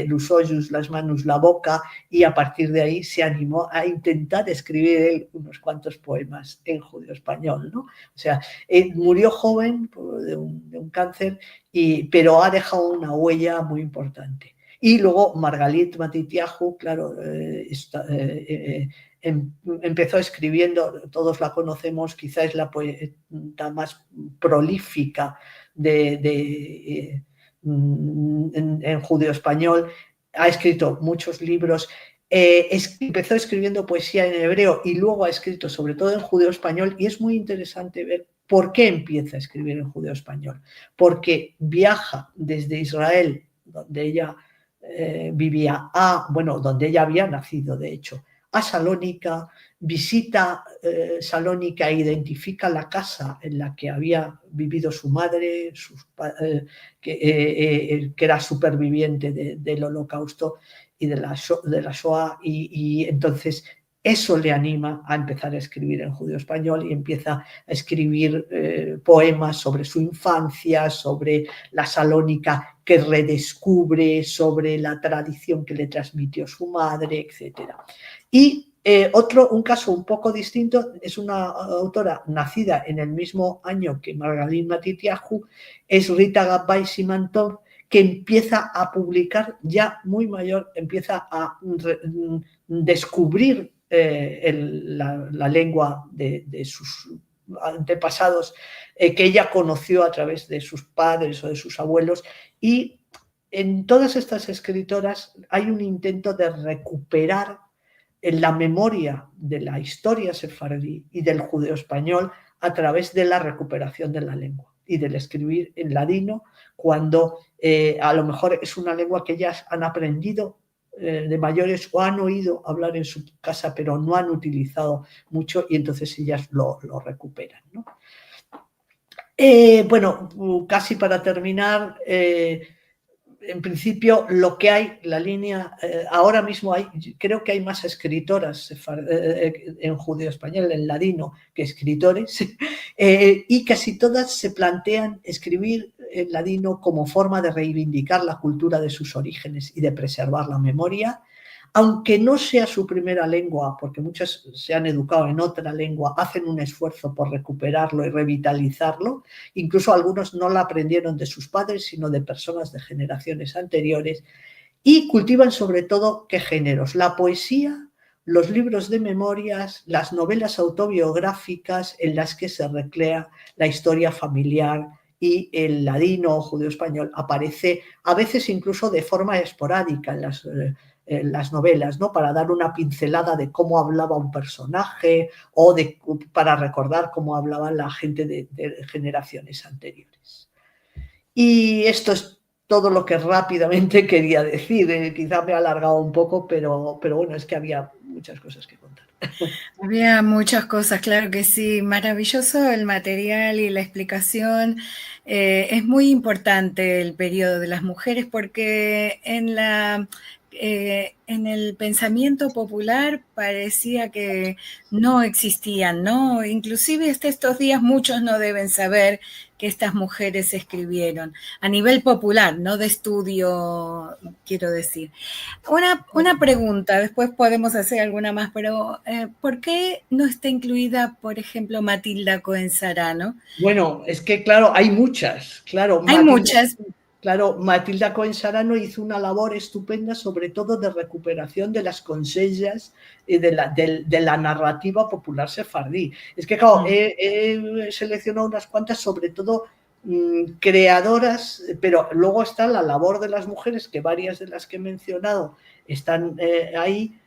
Los ojos, las manos, la boca, y a partir de ahí se animó a intentar escribir él unos cuantos poemas en judeo-español, ¿no? O sea, murió joven de un cáncer, pero ha dejado una huella muy importante. Y luego Margalit Matitiahu, claro, empezó escribiendo, todos la conocemos, quizás es la poeta más prolífica en judeo-español, ha escrito muchos libros. Empezó escribiendo poesía en hebreo y luego ha escrito sobre todo en judeo-español, y es muy interesante ver por qué empieza a escribir en judeo-español. Porque viaja desde Israel, donde ella vivía, donde ella había nacido, de hecho, a Salónica, visita Salónica e identifica la casa en la que había vivido su madre, que era superviviente del Holocausto y de la Shoah, y entonces eso le anima a empezar a escribir en judeo-español, y empieza a escribir poemas sobre su infancia, sobre la Salónica que redescubre, sobre la tradición que le transmitió su madre, etc. Y un caso un poco distinto es una autora nacida en el mismo año que Margalit Matitiahu, es Rita Gabay Simantov, que empieza a publicar ya muy mayor, empieza a descubrir la lengua de sus antepasados, que ella conoció a través de sus padres o de sus abuelos, y en todas estas escritoras hay un intento de recuperar la memoria de la historia sefardí y del judeo-español a través de la recuperación de la lengua y del escribir en ladino, cuando a lo mejor es una lengua que ellas han aprendido de mayores o han oído hablar en su casa, pero no han utilizado mucho, y entonces ellas lo recuperan, ¿no? Bueno, casi para terminar, en principio lo que hay, la línea, ahora mismo creo que hay más escritoras en judeo-español, en ladino, que escritores, y casi todas se plantean escribir en ladino como forma de reivindicar la cultura de sus orígenes y de preservar la memoria, aunque no sea su primera lengua, porque muchas se han educado en otra lengua, hacen un esfuerzo por recuperarlo y revitalizarlo. Incluso algunos no la aprendieron de sus padres, sino de personas de generaciones anteriores, y cultivan sobre todo ¿qué géneros? La poesía, los libros de memorias, las novelas autobiográficas en las que se recrea la historia familiar, y el ladino o judeo-español aparece a veces incluso de forma esporádica en las las novelas, ¿no? Para dar una pincelada de cómo hablaba un personaje o para recordar cómo hablaba la gente de generaciones anteriores. Y esto es todo lo que rápidamente quería decir. Quizá me he alargado un poco, pero bueno, es que había muchas cosas que contar. Había muchas cosas, claro que sí. Maravilloso el material y la explicación. Es muy importante el periodo de las mujeres porque en el pensamiento popular parecía que no existían, ¿no? Inclusive hasta estos días muchos no deben saber que estas mujeres escribieron, a nivel popular, no de estudio, quiero decir. Una pregunta, después podemos hacer alguna más, pero ¿por qué no está incluida, por ejemplo, Matilda Cohen-Sarano? Bueno, es que claro, hay muchas, claro. Hay muchas. Claro, Matilda Cohen-Sarano hizo una labor estupenda, sobre todo de recuperación de las consellas de la narrativa popular sefardí. Es que, claro, he seleccionado unas cuantas, sobre todo creadoras, pero luego está la labor de las mujeres, que varias de las que he mencionado están ahí,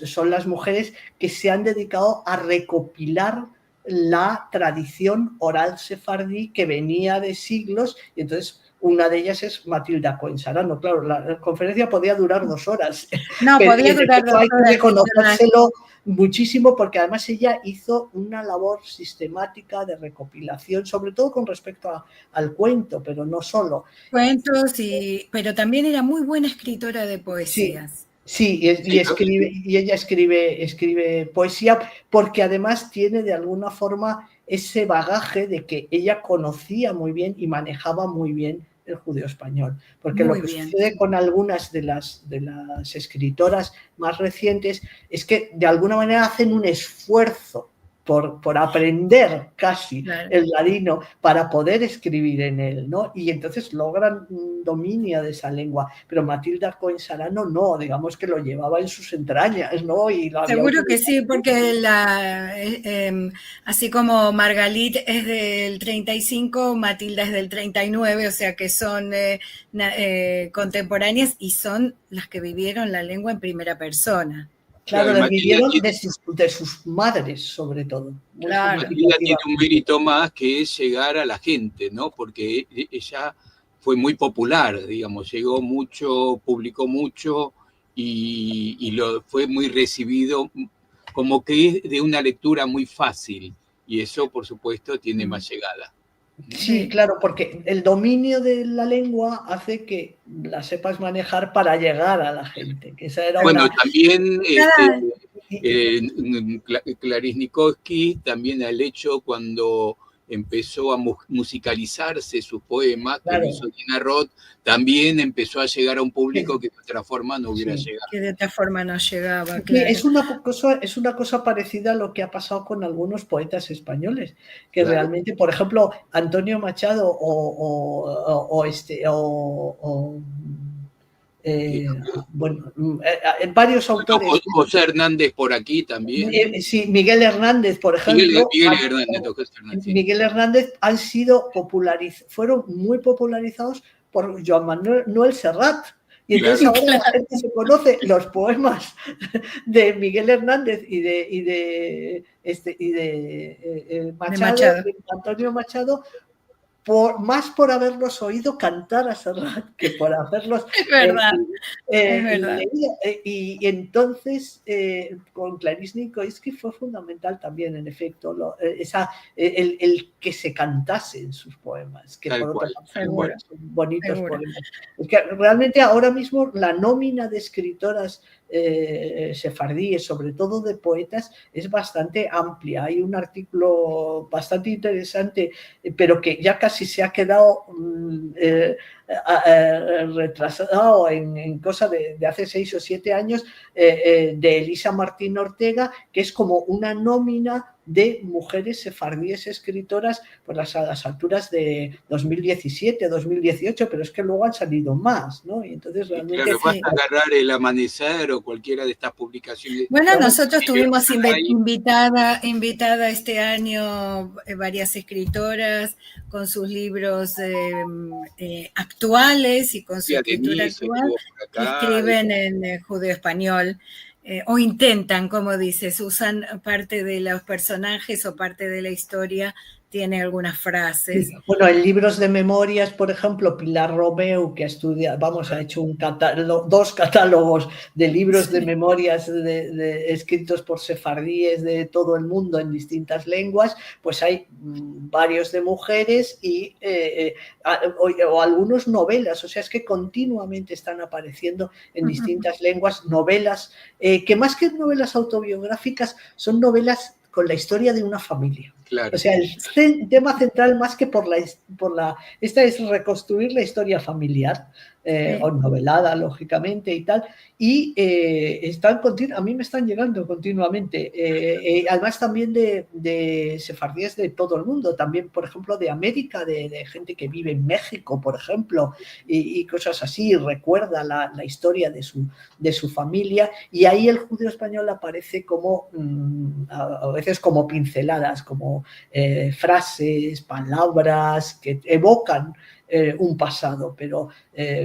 son las mujeres que se han dedicado a recopilar la tradición oral sefardí que venía de siglos, y entonces una de ellas es Matilda Cohen-Sarano. Claro, la conferencia podía durar 2 horas. No, pero podía durar 2 horas. Hay que reconocérselo muchísimo, porque además ella hizo una labor sistemática de recopilación, sobre todo con respecto al cuento, pero no solo. Cuentos, pero también era muy buena escritora de poesías. Sí, y ella escribe poesía, porque además tiene de alguna forma ese bagaje de que ella conocía muy bien y manejaba muy bien el judeo español. Porque lo que sucede con algunas de las escritoras más recientes es que de alguna manera hacen un esfuerzo por aprender casi el ladino para poder escribir en él, ¿no? Y entonces logran un dominio de esa lengua. Pero Matilda Cohen-Sarano no, digamos que lo llevaba en sus entrañas, ¿no? Y seguro que sí, porque así como Margalit es del 35, Matilda es del 39, o sea que son contemporáneas y son las que vivieron la lengua en primera persona. Claro, les vivieron de sus madres, sobre todo. Claro. Matilda tiene un mérito más, que es llegar a la gente, ¿no? Porque ella fue muy popular, digamos, llegó mucho, publicó mucho y fue muy recibido, como que es de una lectura muy fácil, y eso, por supuesto, tiene más llegada. Sí, claro, porque el dominio de la lengua hace que la sepas manejar para llegar a la gente. Que esa era también Clarice Nikolsky, también el hecho cuando empezó a musicalizarse sus poemas, que lo hizo Nina Roth, también empezó a llegar a un público que de otra forma no hubiera llegado. Que de otra forma no llegaba, claro. Es una cosa parecida a lo que ha pasado con algunos poetas españoles, que realmente, por ejemplo, Antonio Machado varios autores. José Hernández por aquí también. Sí, Miguel Hernández, por ejemplo. Miguel Hernández han sido fueron muy popularizados por Joan Manuel Serrat. Y entonces ahora la gente se conoce los poemas de Miguel Hernández y de Machado, de Antonio Machado, más por haberlos oído cantar a Serrat que por haberlos leído. Y entonces con Clarice Nikolsky fue fundamental también, en efecto, el que se cantase en sus poemas, que por otra parte son bonitos poemas. Es que realmente ahora mismo la nómina de escritoras sefardíes, sobre todo de poetas, es bastante amplia. Hay un artículo bastante interesante, pero que ya casi se ha quedado retrasado en cosa de hace 6 o 7 años, de Elisa Martín Ortega, que es como una nómina de mujeres sefardíes escritoras pues a las alturas de 2017, 2018, pero es que luego han salido más, ¿no? Y entonces realmente... Claro, basta agarrar El Amanecer o cualquiera de estas publicaciones. Bueno, nosotros tuvimos invitada este año varias escritoras con sus libros actuales y con su escritura actual, que escriben en judeo-español. O intentan, como dices, usan parte de los personajes o parte de la historia, tiene algunas frases. Bueno, en libros de memorias, por ejemplo, Pilar Romeu, que ha hecho dos catálogos de libros de memorias escritos por sefardíes de todo el mundo en distintas lenguas, pues hay varios de mujeres o algunos novelas, o sea, es que continuamente están apareciendo en distintas lenguas novelas, que más que novelas autobiográficas, son novelas con la historia de una familia. Claro. O sea, el tema central más que esta es reconstruir la historia familiar, o novelada, lógicamente, y tal, y a mí me están llegando continuamente, además también de sefardíes de todo el mundo, también, por ejemplo, de América, de gente que vive en México, por ejemplo, y cosas así, recuerda la historia de su familia, y ahí el judío español aparece como, a veces como pinceladas, como frases, palabras que evocan un pasado, pero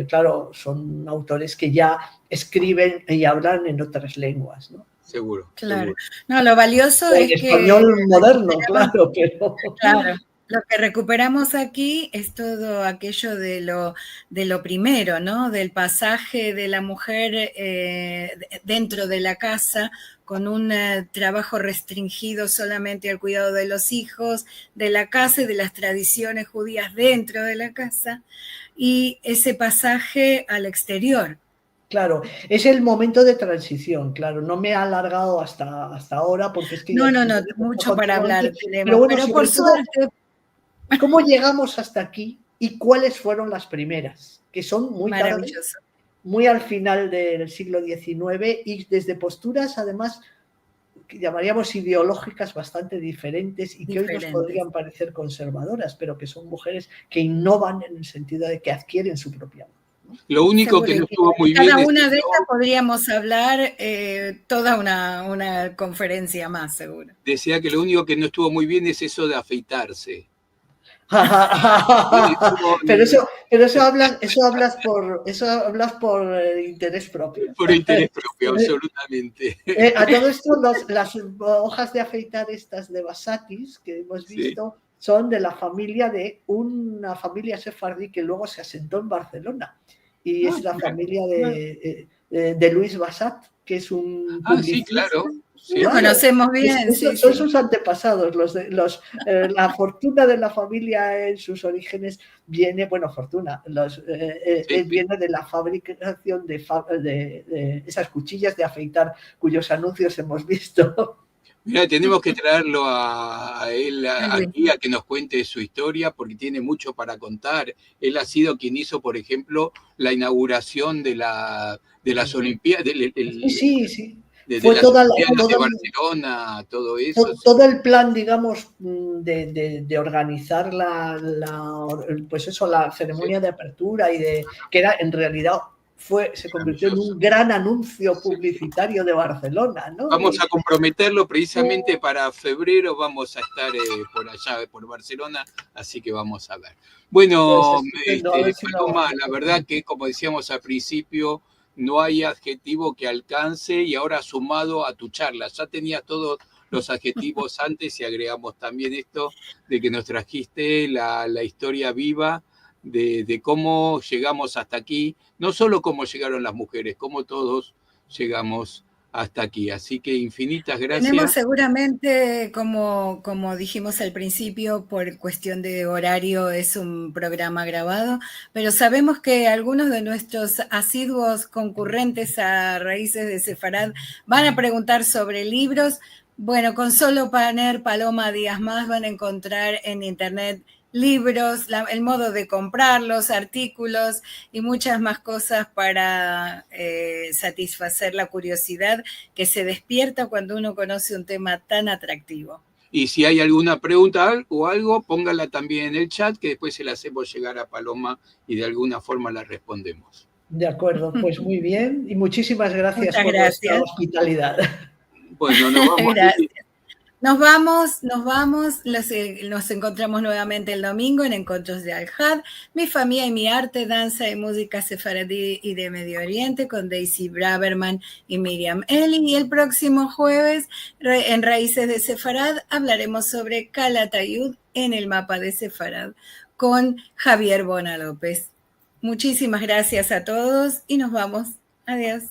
claro, son autores que ya escriben y hablan en otras lenguas, ¿no? Seguro. Claro. No, lo valioso es que... español moderno, claro, pero... Claro. Lo que recuperamos aquí es todo aquello de lo primero, ¿no? Del pasaje de la mujer dentro de la casa, con un trabajo restringido solamente al cuidado de los hijos, de la casa y de las tradiciones judías dentro de la casa, y ese pasaje al exterior. Claro, es el momento de transición, claro, no me ha alargado hasta ahora porque es que... No, mucho para hablar tenemos, pero, bueno, pero por suerte... ¿Cómo llegamos hasta aquí y cuáles fueron las primeras? Que son muy tarde, muy al final del siglo XIX y desde posturas, además, que llamaríamos ideológicas bastante diferentes y que hoy nos podrían parecer conservadoras, pero que son mujeres que innovan en el sentido de que adquieren su propia voz. Lo único que no estuvo muy bien... Cada una de estas podríamos hablar toda una conferencia más, seguro. Decía que lo único que no estuvo muy bien es eso de afeitarse. pero eso hablas por interés propio. Por interés propio, absolutamente. A todo esto, las hojas de afeitar estas de Basatis que hemos visto son de la familia de una familia sefardí que luego se asentó en Barcelona. Y es la familia de Luis Bassat, que es un publicista. Sí, claro. Sí, lo conocemos bien. Son sus antepasados. La fortuna de la familia en sus orígenes viene, viene de la fabricación de esas cuchillas de afeitar cuyos anuncios hemos visto. Mira, tenemos que traerlo a él aquí a que nos cuente su historia porque tiene mucho para contar. Él ha sido quien hizo, por ejemplo, la inauguración de las Olimpiadas. Sí. Fue toda de Barcelona, todo eso. Todo el plan, digamos, de organizar la ceremonia de apertura y que era en realidad se convirtió en un gran anuncio publicitario de Barcelona, ¿no? Vamos a comprometerlo precisamente para febrero, vamos a estar por allá, por Barcelona, así que vamos a ver. Bueno, Paloma, la verdad que como decíamos al principio, no hay adjetivo que alcance y ahora sumado a tu charla, ya tenías todos los adjetivos antes y agregamos también esto de que nos trajiste la historia viva de cómo llegamos hasta aquí, no solo cómo llegaron las mujeres, cómo todos llegamos hasta aquí. Así que infinitas gracias. Tenemos seguramente, como dijimos al principio, por cuestión de horario es un programa grabado, pero sabemos que algunos de nuestros asiduos concurrentes a Raíces de Sefarad van a preguntar sobre libros. Bueno, con solo poner Paloma Díaz Mas van a encontrar en internet libros, el modo de comprarlos, artículos y muchas más cosas para satisfacer la curiosidad que se despierta cuando uno conoce un tema tan atractivo. Y si hay alguna pregunta o algo, póngala también en el chat, que después se la hacemos llegar a Paloma y de alguna forma la respondemos. De acuerdo, pues muy bien. Y muchísimas gracias Muchas por vuestra gracias. hospitalidad. Bueno, nos vamos. Gracias. Nos vamos, nos encontramos nuevamente el domingo en Encuentros de Al-Had, Mi familia y mi arte, danza y música sefaradí y de Medio Oriente con Daisy Braverman y Miriam Eli. Y el próximo jueves, en Raíces de Sefarad, hablaremos sobre Calatayud en el mapa de Sefarad con Javier Bona López. Muchísimas gracias a todos y nos vamos. Adiós.